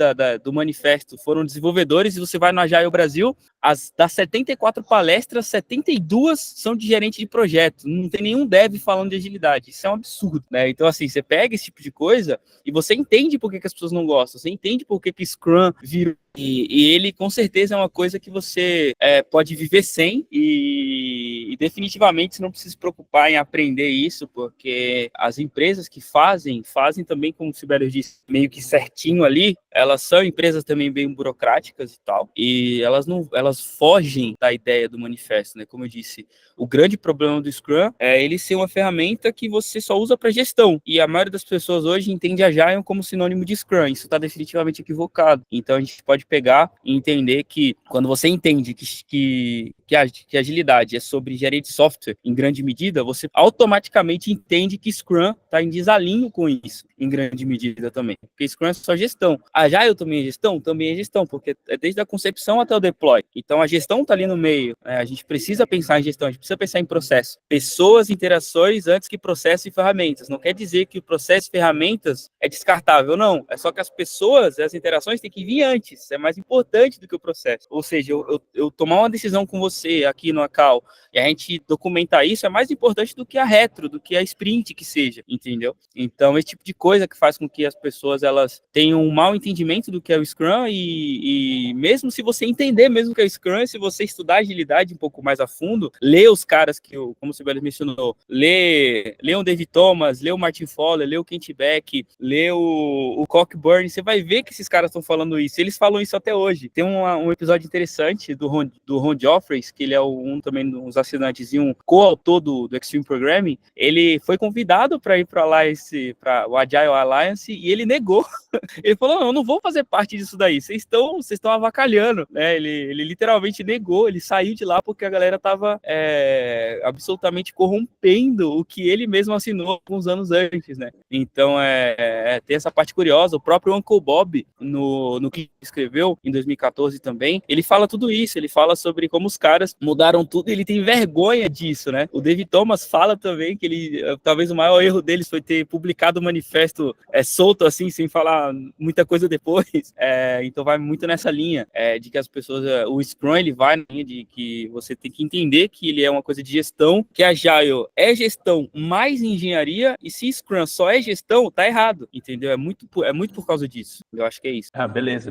do manifesto foram desenvolvedores, e você vai no Agile Brasil, das 74 palestras, 72 são de gerente de projeto. Não tem nenhum dev falando de agilidade. Isso é um absurdo, né? Então, assim, você pega esse tipo de coisa e você entende por que as pessoas não gostam. Você entende por que Scrum virou. E ele, com certeza, é uma coisa que você pode viver sem, e definitivamente você não precisa se preocupar em aprender isso, porque as empresas que fazem também, como o Sibelius disse, meio que certinho ali. Elas são empresas também bem burocráticas e tal, e elas fogem da ideia do manifesto, né? Como eu disse, o grande problema do Scrum é ele ser uma ferramenta que você só usa para gestão, e a maioria das pessoas hoje entende Agile como sinônimo de Scrum. Isso está definitivamente equivocado. Então a gente pode pegar e entender que quando você entende que a agilidade é sobre engenharia de software, em grande medida, você automaticamente entende que Scrum está em desalinho com isso, em grande medida também. Porque Scrum é só gestão. Agile também é gestão? Também é gestão, porque é desde a concepção até o deploy. Então a gestão está ali no meio. A gente precisa pensar em gestão, a gente precisa pensar em processo. Pessoas, interações antes que processo e ferramentas. Não quer dizer que o processo e ferramentas é descartável, não. É só que as pessoas, as interações têm que vir antes. É mais importante do que o processo. Ou seja, eu tomar uma decisão com você aqui no Acal e a gente documentar isso é mais importante do que a retro, do que a sprint que seja, entendeu? Então, esse tipo de coisa que faz com que as pessoas elas tenham um mau entendimento do que é o Scrum, e mesmo se você entender mesmo o que é o Scrum, se você estudar agilidade um pouco mais a fundo, lê os caras que, como o Sibelius mencionou, lê o David Thomas, lê o Martin Fowler, lê o Kent Beck, lê o Cockburn, você vai ver que esses caras estão falando isso. Eles falam isso até hoje. Tem um episódio interessante do Ron Joffrey, Reis, que ele é um também dos assinantes e um coautor do Extreme Programming, ele foi convidado para ir para o Agile Alliance e ele negou. Ele falou, eu não vou fazer parte disso daí, vocês estão avacalhando, né? Ele literalmente negou, ele saiu de lá porque a galera estava absolutamente corrompendo o que ele mesmo assinou alguns anos antes, né? Então, tem essa parte curiosa. O próprio Uncle Bob, no que escreveu em 2014 também, ele fala tudo isso, ele fala sobre como os caras mudaram tudo, ele tem vergonha disso, né? O David Thomas fala também que talvez o maior erro deles foi ter publicado o manifesto solto, assim, sem falar muita coisa depois. Então vai muito nessa linha de que as pessoas, o Scrum, ele vai na linha de que você tem que entender que ele é uma coisa de gestão, que a Agile é gestão mais engenharia, e se Scrum só é gestão, tá errado, entendeu? É muito por causa disso. Eu acho que é isso. Beleza.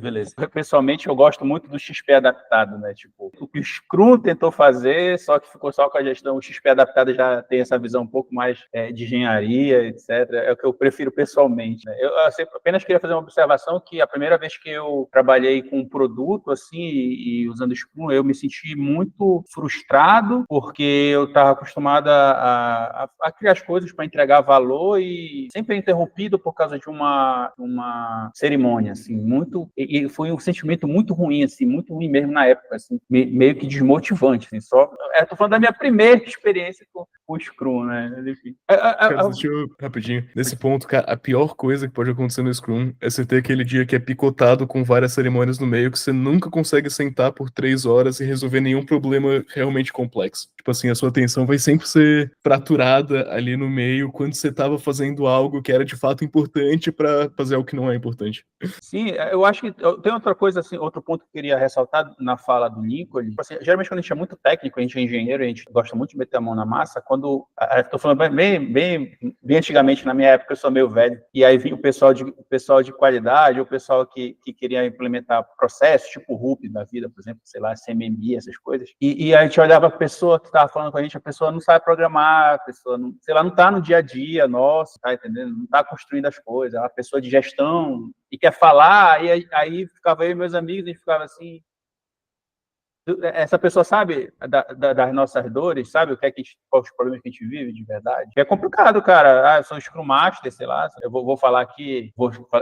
Pessoalmente, eu gosto muito do XP adaptado, né? Tipo, o que o Scrum tentou fazer, só que ficou só com a gestão. O XP adaptado já tem essa visão um pouco mais de engenharia, etc. É o que eu prefiro pessoalmente, né? Eu apenas queria fazer uma observação que a primeira vez que eu trabalhei com um produto, assim, e usando Scrum, eu me senti muito frustrado, porque eu estava acostumado a criar as coisas para entregar valor e sempre interrompido por causa de uma cerimônia, assim, muito, e foi um sentimento muito ruim, assim, muito ruim mesmo na época, assim, meio que desmotivante, assim, tô falando da minha primeira experiência com o Scrum, né, enfim. Cara, deixa eu, rapidinho, nesse ponto, cara, a pior coisa que pode acontecer no Scrum é você ter aquele dia que é picotado com várias cerimônias no meio, que você nunca consegue sentar por 3 horas e resolver nenhum problema realmente complexo. Tipo assim, a sua atenção vai sempre ser fraturada ali no meio quando você tava fazendo algo que era de fato importante pra fazer algo que não é importante. Sim, eu acho que tem outra coisa, assim, outro ponto que eu queria ressaltar na fala do Lincoln. Assim, geralmente quando a gente é muito técnico, a gente é engenheiro, a gente gosta muito de meter a mão na massa. Estou falando bem antigamente, na minha época, eu sou meio velho, e aí vinha o pessoal de qualidade, o pessoal que queria implementar processos, tipo o RUP da vida, por exemplo, sei lá, CMMI, essas coisas, e a gente olhava a pessoa que estava falando com a gente, a pessoa não sabe programar, a pessoa não, sei lá, não está no dia a dia nosso, tá entendendo? Não está construindo as coisas, é uma pessoa de gestão e quer falar, e aí ficava eu e meus amigos, a gente ficava assim, essa pessoa sabe das nossas dores, sabe o que é qual os problemas que a gente vive de verdade. É complicado, cara. Eu sou Scrum Master, sei lá, eu vou falar aqui,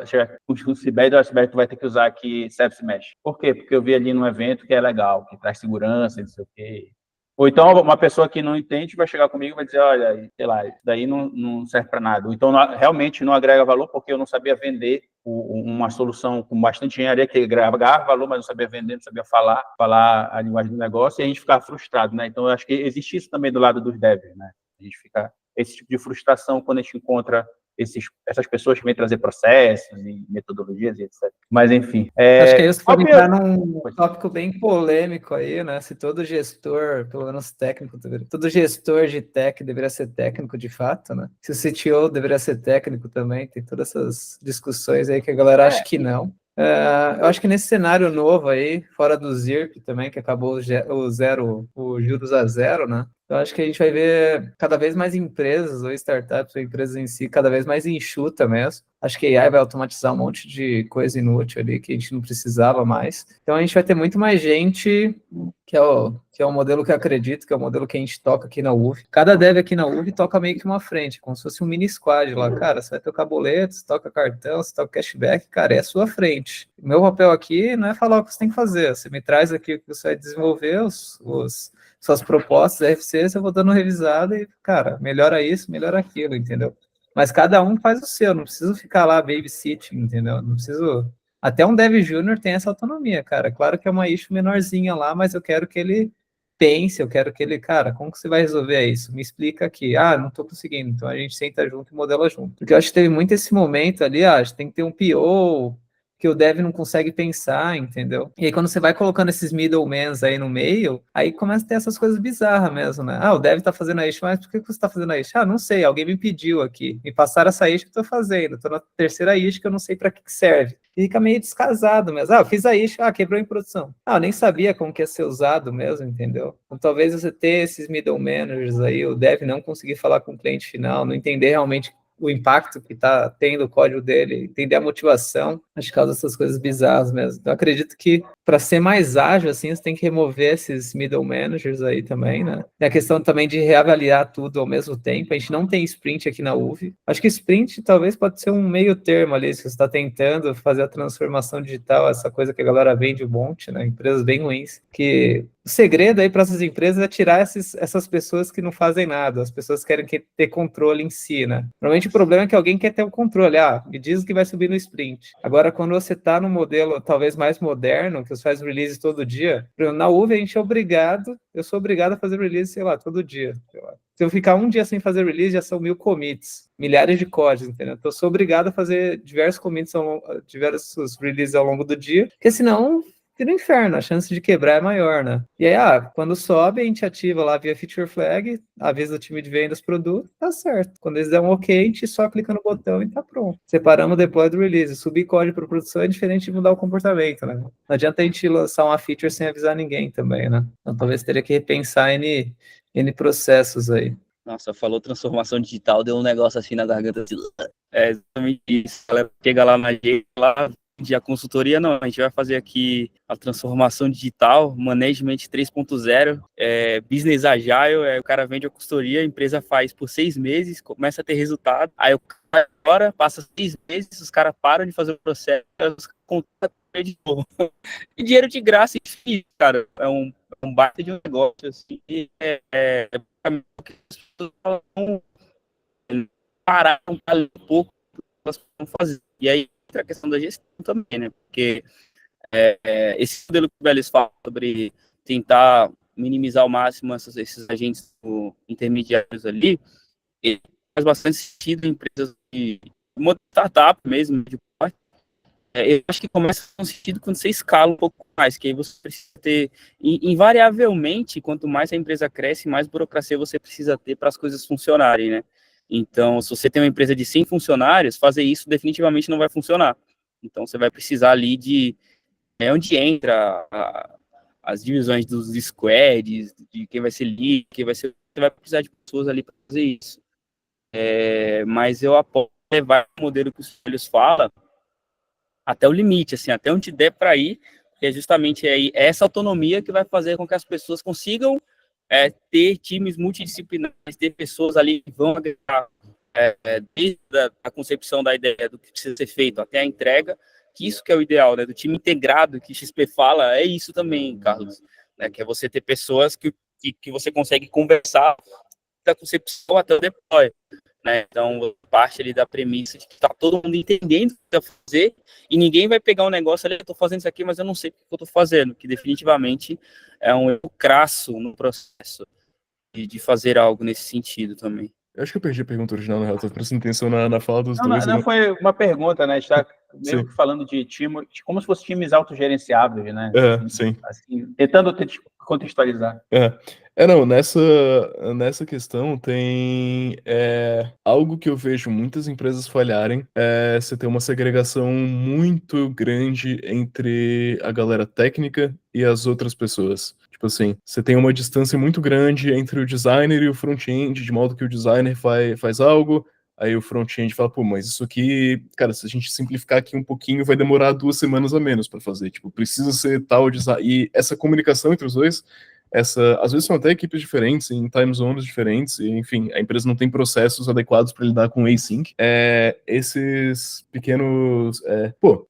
chegar com o Sibério, tu vai ter que usar aqui Service Mesh. Por quê? Porque eu vi ali num evento que é legal, que traz segurança, não sei o quê. Ou então uma pessoa que não entende vai chegar comigo e vai dizer, olha, sei lá, isso daí não serve para nada. Ou então realmente não agrega valor porque eu não sabia vender uma solução com bastante engenharia que agregava valor, mas não sabia vender, não sabia falar a linguagem do negócio, e a gente ficava frustrado, né? Então, eu acho que existe isso também do lado dos devs, né? A gente fica esse tipo de frustração quando a gente encontra essas pessoas que vêm trazer processos e metodologias e etc. Mas, enfim. Acho que aí você pode entrar num tópico bem polêmico aí, né? Se todo gestor, pelo menos técnico, todo gestor de tech deveria ser técnico de fato, né? Se o CTO deveria ser técnico também, tem todas essas discussões aí que a galera acha que não. Eu acho que nesse cenário novo aí, fora do ZIRP também, que acabou o juros a zero, né? Eu acho que a gente vai ver cada vez mais empresas, ou startups, ou empresas em si, cada vez mais enxuta mesmo. Acho que a AI vai automatizar um monte de coisa inútil ali que a gente não precisava mais. Então a gente vai ter muito mais gente, que é o modelo que eu acredito, que é o modelo que a gente toca aqui na UV. Cada dev aqui na UV toca meio que uma frente, como se fosse um mini squad lá. Cara, você vai tocar boletos, toca cartão, você toca cashback, cara, é a sua frente. O meu papel aqui não é falar o que você tem que fazer. Você me traz aqui o que você vai desenvolver, suas propostas, RFCs, eu vou dando revisada e, cara, melhora isso, melhora aquilo, entendeu? Mas cada um faz o seu, não preciso ficar lá babysitting, entendeu? Não preciso... Até um dev júnior tem essa autonomia, cara. Claro que é uma issue menorzinha lá, mas eu quero que ele pense, eu quero que ele, cara, como que você vai resolver isso? Me explica aqui. Não tô conseguindo. Então a gente senta junto e modela junto. Porque eu acho que teve muito esse momento ali, a gente tem que ter um PO, que o dev não consegue pensar, entendeu? E aí quando você vai colocando esses middlemans aí no meio, aí começa a ter essas coisas bizarras mesmo, né? O dev tá fazendo a issue, mas por que você tá fazendo a issue? Não sei, alguém me pediu aqui, me passaram essa issue que eu tô fazendo, tô na terceira issue que eu não sei para que serve. E fica meio descasado mesmo. Eu fiz a issue, quebrou em produção. Eu nem sabia como que ia ser usado mesmo, entendeu? Então talvez você ter esses middle managers aí, o dev não conseguir falar com o cliente final, não entender realmente o impacto que está tendo o código dele, entender a motivação, acho que causa essas coisas bizarras mesmo. Então, acredito que para ser mais ágil, assim, você tem que remover esses middle managers aí também, né? Tem a questão também de reavaliar tudo ao mesmo tempo. A gente não tem sprint aqui na UV. Acho que sprint talvez pode ser um meio termo ali, se você está tentando fazer a transformação digital, essa coisa que a galera vende um monte, né? Empresas bem ruins, que o segredo aí para essas empresas é tirar essas pessoas que não fazem nada, as pessoas que querem ter controle em si, né? Normalmente o problema é que alguém quer ter o controle, me diz que vai subir no sprint. Agora, quando você está num modelo talvez mais moderno, que você faz release todo dia, na UV a gente é obrigado, eu sou obrigado a fazer release, sei lá, todo dia. Se eu ficar um dia sem fazer release, já são 1000 commits, milhares de códigos, entendeu? Então eu sou obrigado a fazer diversos commits, diversos releases ao longo do dia, porque senão vira um inferno, a chance de quebrar é maior, né? E aí, quando sobe, a gente ativa lá via feature flag, avisa o time de vendas produto, tá certo. Quando eles dão um ok, a gente só clica no botão e tá pronto. Separamos o deploy do release. Subir código para produção é diferente de mudar o comportamento, né? Não adianta a gente lançar uma feature sem avisar ninguém também, né? Então talvez teria que repensar N processos aí. Nossa, falou transformação digital, deu um negócio assim na garganta. Assim, é exatamente isso. Ela chega lá na gente, lá de a consultoria, não, a gente vai fazer aqui a transformação digital, management 3.0, business agile, o cara vende a consultoria, a empresa faz por 6 meses, começa a ter resultado, aí o cara agora passa 6 meses, os caras param de fazer o processo, os contratam de novo. E dinheiro de graça, enfim, cara, é um baita de um negócio, assim, parar um pouco, vão fazer. E aí a questão da gestão também, né? Porque esse modelo que o Vélez fala sobre tentar minimizar ao máximo esses agentes intermediários ali, ele faz bastante sentido em empresas de startup mesmo, de porte. Eu acho que começa a fazer sentido quando você escala um pouco mais, que aí você precisa ter, invariavelmente, quanto mais a empresa cresce, mais burocracia você precisa ter para as coisas funcionarem, né? Então, se você tem uma empresa de 100 funcionários, fazer isso definitivamente não vai funcionar. Então, você vai precisar ali de onde entra as divisões dos squads, de quem vai ser lead, quem vai ser... Você vai precisar de pessoas ali para fazer isso. Mas eu apoio levar o modelo que os filhos falam até o limite, assim, até onde der para ir, que é justamente essa autonomia que vai fazer com que as pessoas consigam ter times multidisciplinares, ter pessoas ali que vão agregar desde a concepção da ideia do que precisa ser feito até a entrega, que isso que é o ideal, né, do time integrado que XP fala, é isso também, Carlos, né, que é você ter pessoas que você consegue conversar da concepção até o deploy, né, então parte ali da premissa de que tá todo mundo entendendo o que vai fazer e ninguém vai pegar um negócio ali, eu tô fazendo isso aqui, mas eu não sei o que eu tô fazendo, que definitivamente é um erro crasso no processo de fazer algo nesse sentido também. Eu acho que eu perdi a pergunta original, na real, tô prestando atenção na fala dos dois. Não, foi uma pergunta, né? A gente tá meio que falando de time, como se fossem times autogerenciáveis, né? Sim. Assim, tentando contextualizar. Não, nessa questão tem algo que eu vejo muitas empresas falharem, você ter uma segregação muito grande entre a galera técnica e as outras pessoas. Tipo assim, você tem uma distância muito grande entre o designer e o front-end, de modo que o designer faz algo, aí o front-end fala, pô, mas isso aqui, cara, se a gente simplificar aqui um pouquinho, vai demorar 2 semanas a menos para fazer. Tipo, precisa ser tal design. E essa comunicação entre os dois, às vezes são até equipes diferentes, em time zones diferentes, e, enfim, a empresa não tem processos adequados para lidar com async. Esses pequenos...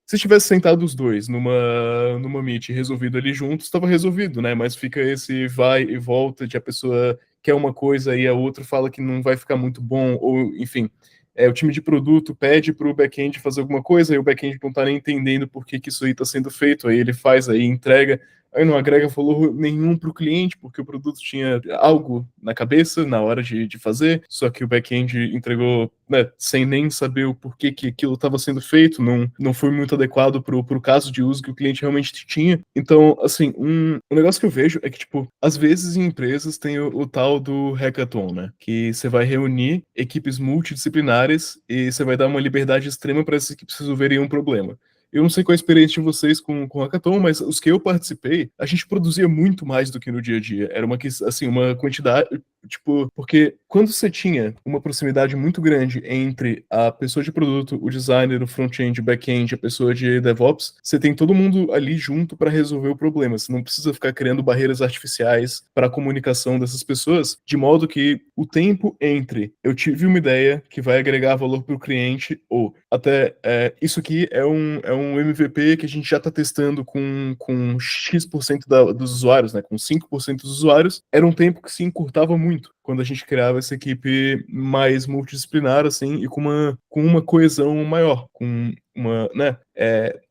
se tivesse sentado os dois numa meet resolvido ali juntos, estava resolvido, né? Mas fica esse vai e volta de a pessoa quer uma coisa e a outra fala que não vai ficar muito bom, ou, enfim... o time de produto pede para o back-end fazer alguma coisa, e o back-end não está nem entendendo por que isso aí está sendo feito, aí ele faz, aí entrega, aí não agrega valor nenhum para o cliente, porque o produto tinha algo na cabeça na hora de fazer, só que o back-end entregou, né, sem nem saber o porquê que aquilo estava sendo feito, não foi muito adequado para o caso de uso que o cliente realmente tinha. Então, assim, um negócio que eu vejo é que, tipo, às vezes em empresas tem o tal do hackathon, né, que você vai reunir equipes multidisciplinares e você vai dar uma liberdade extrema para essas equipes resolverem um problema. Eu não sei qual a experiência de vocês com hackathon, mas os que eu participei, a gente produzia muito mais do que no dia a dia. Era uma quantidade Tipo, porque quando você tinha uma proximidade muito grande entre a pessoa de produto, o designer, o front-end, o back-end, a pessoa de DevOps, você tem todo mundo ali junto para resolver o problema. Você não precisa ficar criando barreiras artificiais para a comunicação dessas pessoas, de modo que o tempo entre eu tive uma ideia que vai agregar valor para o cliente, ou até isso aqui é um MVP que a gente já está testando com X% dos usuários, né, com 5% dos usuários, era um tempo que se encurtava muito quando a gente criava essa equipe mais multidisciplinar, assim, e com uma coesão maior, com uma, né,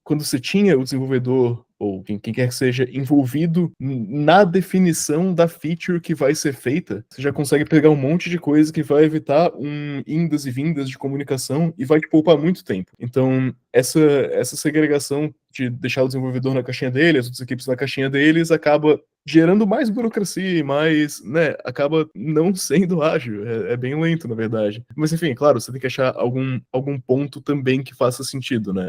quando você tinha o desenvolvedor ou quem quer que seja envolvido na definição da feature que vai ser feita, você já consegue pegar um monte de coisa que vai evitar indas e vindas de comunicação e vai te poupar muito tempo. Então, essa segregação de deixar o desenvolvedor na caixinha dele, as outras equipes na caixinha deles, acaba gerando mais burocracia, mais, né, acaba não sendo ágil, é bem lento, na verdade. Mas, enfim, claro, você tem que achar algum ponto também que faça sentido, né,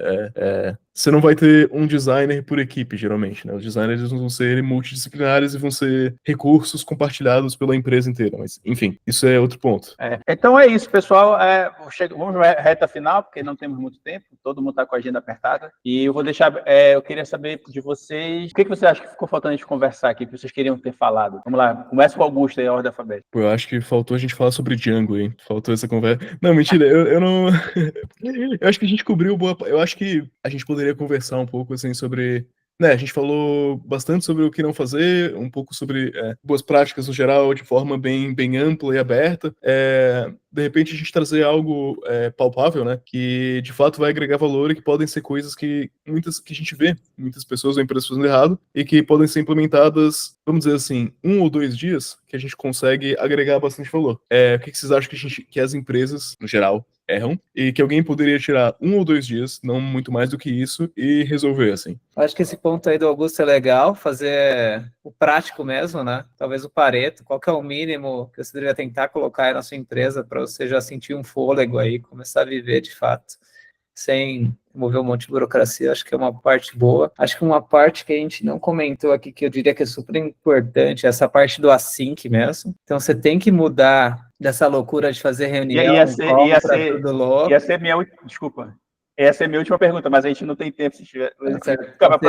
você não vai ter um designer por equipe, geralmente, né, os designers vão ser multidisciplinares e vão ser recursos compartilhados pela empresa inteira, mas, enfim, isso é outro ponto. Então é isso, pessoal, vamos à reta final, porque não temos muito tempo, todo mundo está com a agenda apertada, e eu vou deixar, eu queria saber de vocês, o que você acha que ficou faltando a gente conversar aqui, que vocês queriam ter falado? Vamos lá, começa com o Augusto aí, a ordem alfabética. Pô, eu acho que faltou a gente falar sobre Django, hein? Faltou essa conversa. Não, mentira, eu não... Eu acho que a gente cobriu boa... Eu acho que a gente poderia conversar um pouco, assim, sobre... Né, a gente falou bastante sobre o que não fazer, um pouco sobre boas práticas no geral, de forma bem ampla e aberta. De repente a gente trazer algo palpável, né, que de fato vai agregar valor e que podem ser coisas que a gente vê muitas pessoas ou empresas fazendo errado e que podem ser implementadas, vamos dizer assim, 1 ou 2 dias que a gente consegue agregar bastante valor. O que vocês acham que as empresas, no geral, erram e que alguém poderia tirar 1 ou 2 dias, não muito mais do que isso, e resolver, assim? Acho que esse ponto aí do Augusto é legal, fazer o prático mesmo, né? Talvez o Pareto, qual que é o mínimo que você deveria tentar colocar aí na sua empresa para você já sentir um fôlego aí, começar a viver de fato, sem mover um monte de burocracia. Acho que é uma parte boa. Acho que uma parte que a gente não comentou aqui, que eu diria que é super importante, é essa parte do async mesmo. Então, você tem que mudar dessa loucura de fazer reunião, tudo louco. Ia ser minha última pergunta, mas a gente não tem tempo se tiver. Então,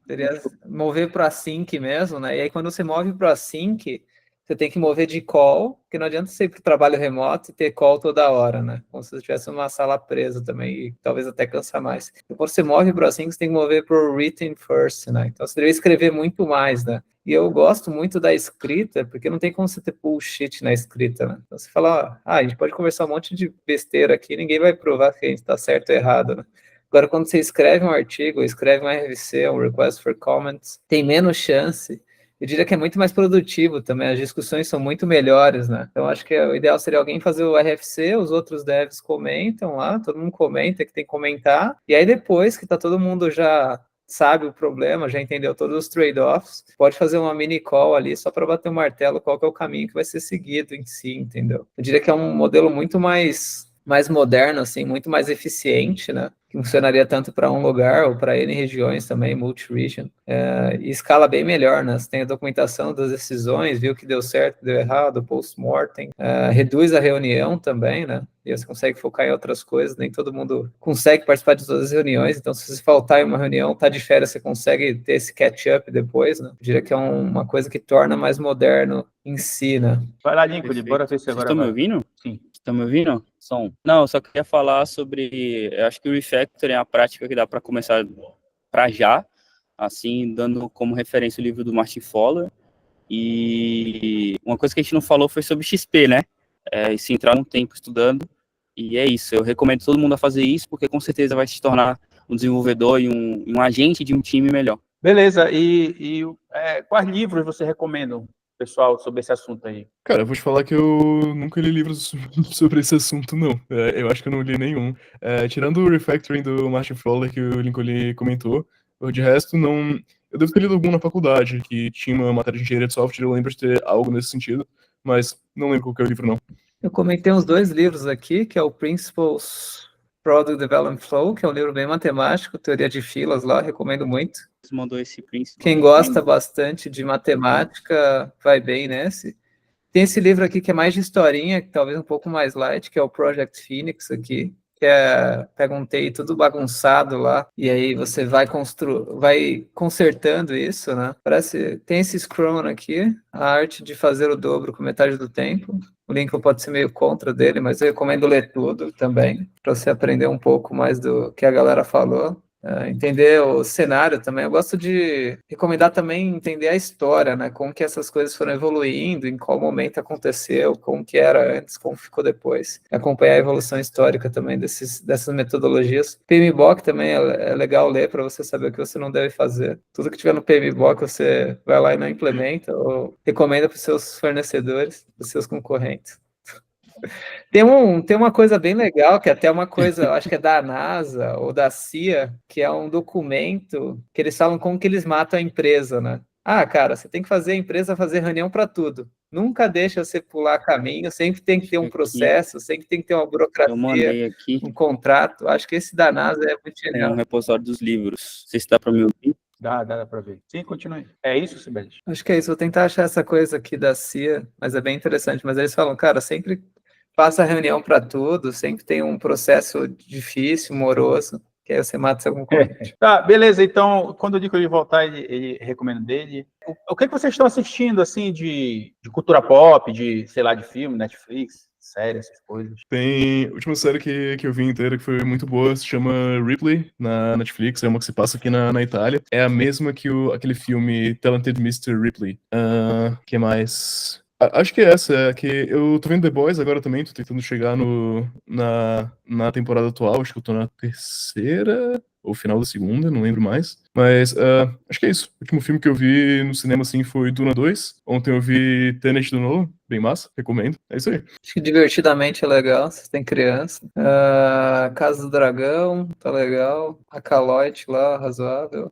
teria mover para o async mesmo, né? E aí, quando você move para o async, você tem que mover de call, porque não adianta você ir para o trabalho remoto e ter call toda hora, né? Como se você tivesse uma sala presa também, e talvez até cansar mais. Então, quando você move para o async, você tem que mover para o written first, né? Então, você deve escrever muito mais, né? E eu gosto muito da escrita, porque não tem como você ter bullshit na escrita, né? Então, você fala, a gente pode conversar um monte de besteira aqui, ninguém vai provar que a gente está certo ou errado, né? Agora, quando você escreve um artigo, escreve um RFC, um Request for Comments, tem menos chance. Eu diria que é muito mais produtivo também, as discussões são muito melhores, né? Então, acho que o ideal seria alguém fazer o RFC, os outros devs comentam lá, todo mundo comenta que tem que comentar, e aí depois que tá todo mundo já sabe o problema, já entendeu todos os trade-offs, pode fazer uma mini call ali só para bater o martelo qual que é o caminho que vai ser seguido em si, entendeu? Eu diria que é um modelo muito mais moderno, assim, muito mais eficiente, né? Que funcionaria tanto para um lugar ou para N regiões também, multi-region, e escala bem melhor, né? Você tem a documentação das decisões, viu que deu certo, deu errado, post-mortem, reduz a reunião também, né? E você consegue focar em outras coisas, nem todo mundo consegue participar de todas as reuniões, então se você faltar em uma reunião, tá de férias, você consegue ter esse catch-up depois, né? Eu diria que é uma coisa que torna mais moderno em si, né? Vai lá, Lincoln, bora ver se agora. Vocês estão me ouvindo? Sim. Estão me ouvindo? Não, eu só queria falar sobre, eu acho que o refactoring é a prática que dá para começar para já, assim, dando como referência o livro do Martin Fowler. E uma coisa que a gente não falou foi sobre XP, né? Se entrar um tempo estudando, e é isso. Eu recomendo todo mundo a fazer isso, porque com certeza vai se tornar um desenvolvedor e um agente de um time melhor. Beleza, quais livros você recomenda, pessoal, sobre esse assunto aí? Cara, eu vou te falar que eu nunca li livros sobre esse assunto, não. Eu acho que eu não li nenhum. Tirando o Refactoring do Martin Fowler, que o Lincoln comentou, de resto, não... Eu devo ter lido algum na faculdade, que tinha uma matéria de engenharia de software, eu lembro de ter algo nesse sentido, mas não lembro qual que é o livro, não. Eu comentei uns 2 livros aqui, que é o Principles Product Development Flow, que é um livro bem matemático, teoria de filas lá, recomendo muito. Você mandou esse príncipe. Quem gosta bastante de matemática vai bem nesse. Tem esse livro aqui que é mais de historinha, que talvez um pouco mais light, que é o Project Phoenix aqui, que pega um TI tudo bagunçado lá, e aí você vai consertando isso, né? Tem esse Scrum aqui, a arte de fazer o dobro com metade do tempo. O Lincoln pode ser meio contra dele, mas eu recomendo ler tudo também, para você aprender um pouco mais do que a galera falou. Entender o cenário também. Eu gosto de recomendar também entender a história, né? Como que essas coisas foram evoluindo, em qual momento aconteceu, como que era antes, como ficou depois. Acompanhar a evolução histórica também dessas metodologias. PMBOK também é legal ler para você saber o que você não deve fazer. Tudo que tiver no PMBOK você vai lá e não implementa ou recomenda para os seus fornecedores, para os seus concorrentes. Tem uma coisa bem legal, que é até uma coisa, acho que é da NASA ou da CIA, que é um documento que eles falam como que eles matam a empresa, né? Cara, você tem que fazer a empresa fazer reunião para tudo. Nunca deixa você pular caminho, sempre tem que ter um processo, sempre tem que ter uma Eu mandei burocracia, aqui, um contrato. Acho que esse da NASA é muito é um genial. repositório dos livros. Você está para me ouvir? Dá para ver. Sim, continue. É isso, Sibeli? Acho que é isso, vou tentar achar essa coisa aqui da CIA, mas é bem interessante. Mas eles falam, cara, sempre faça reunião para tudo, sempre tem um processo difícil, moroso, que aí você mata seu concorrente. Tá, beleza. Então, quando eu digo que ele voltar, ele recomenda dele. O que vocês estão assistindo, assim, de cultura pop, de, sei lá, de filme, Netflix, série, essas coisas? Tem a última série que eu vi inteira que foi muito boa, se chama Ripley, na Netflix, é uma que se passa aqui na Itália. É a mesma que aquele filme Talented Mr. Ripley. Que mais? Acho que é essa, é que eu tô vendo The Boys agora também, tô tentando chegar na temporada atual, acho que eu tô na terceira ou final da segunda, não lembro mais. Mas acho que é isso. O último filme que eu vi no cinema, assim, foi Duna 2. Ontem eu vi Tenet do Nolan, bem massa, recomendo. É isso aí. Acho que Divertidamente é legal, se tem criança. Casa do Dragão, tá legal. A Caloite lá, razoável.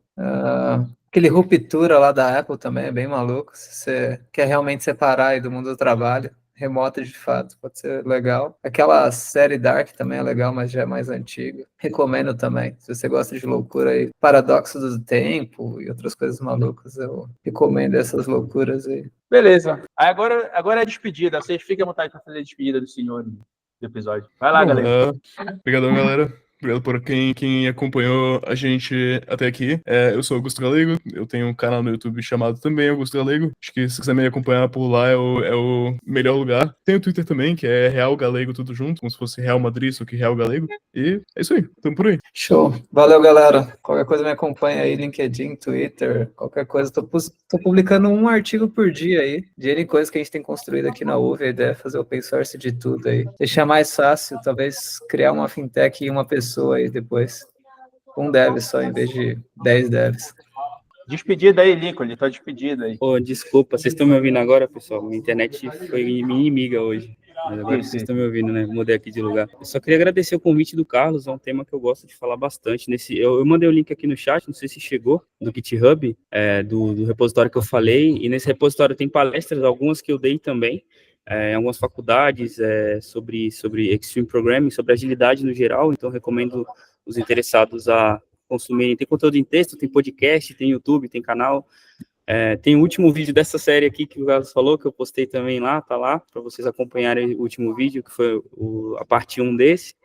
Aquele Ruptura lá da Apple também é bem maluco. Se você quer realmente separar aí do mundo do trabalho, remota de fato, pode ser legal. Aquela série Dark também é legal, mas já é mais antiga. Recomendo também. Se você gosta de loucura aí, Paradoxo do Tempo e outras coisas malucas, eu recomendo essas loucuras aí. Beleza. Aí agora é a despedida. Vocês fiquem à vontade para fazer a despedida do senhor do episódio. Vai lá, Bom, galera. Obrigadão, galera. Obrigado por quem acompanhou a gente até aqui. Eu sou Augusto Galego, eu tenho um canal no YouTube chamado também Augusto Galego. Acho que se quiser me acompanhar por lá é o melhor lugar. Tem o Twitter também, que é Real Galego tudo junto, como se fosse Real Madrid, só que Real Galego. E é isso aí, tamo por aí. Show. Valeu, galera. Qualquer coisa me acompanha aí, LinkedIn, Twitter, qualquer coisa. Tô publicando um artigo por dia aí, de coisas que a gente tem construído aqui na UV. A ideia é fazer open source de tudo aí. Deixar mais fácil, talvez criar uma fintech e uma pessoa aí depois. Um dev só, em vez de 10 devs. Despedida aí, Lincoln. Tua despedida aí. Desculpa, vocês estão me ouvindo agora, pessoal? Minha internet foi minha inimiga hoje. Mas agora Sim. vocês estão me ouvindo, né? Mudei aqui de lugar. Eu só queria agradecer o convite do Carlos, é um tema que eu gosto de falar bastante. Eu mandei o link aqui no chat, não sei se chegou, do GitHub, do repositório que eu falei, e nesse repositório tem palestras, algumas que eu dei também, em algumas faculdades, sobre Extreme Programming, sobre agilidade no geral, então recomendo os interessados a consumirem. Tem conteúdo em texto, tem podcast, tem YouTube, tem canal. Tem o último vídeo dessa série aqui que o Carlos falou, que eu postei também lá, tá lá, para vocês acompanharem o último vídeo, que foi a parte 1 desse.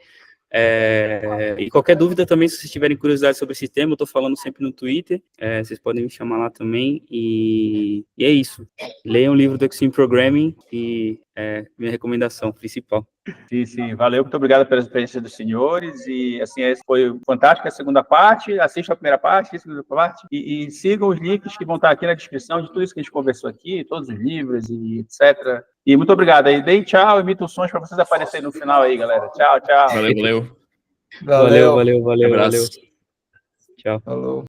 E qualquer dúvida também, se vocês tiverem curiosidade sobre esse tema, eu tô falando sempre no Twitter, vocês podem me chamar lá também, e é isso. Leiam o livro do Extreme Programming, e minha recomendação principal. Sim. Valeu. Muito obrigado pela experiência dos senhores. E, assim, foi fantástica a segunda parte. Assistam a primeira parte, a segunda parte. E sigam os links que vão estar aqui na descrição de tudo isso que a gente conversou aqui, todos os livros e etc. E muito obrigado aí. Deem tchau, emitam sons para vocês aparecerem no final aí, galera. Tchau. Valeu. Valeu. Abraço. Tchau. Falou.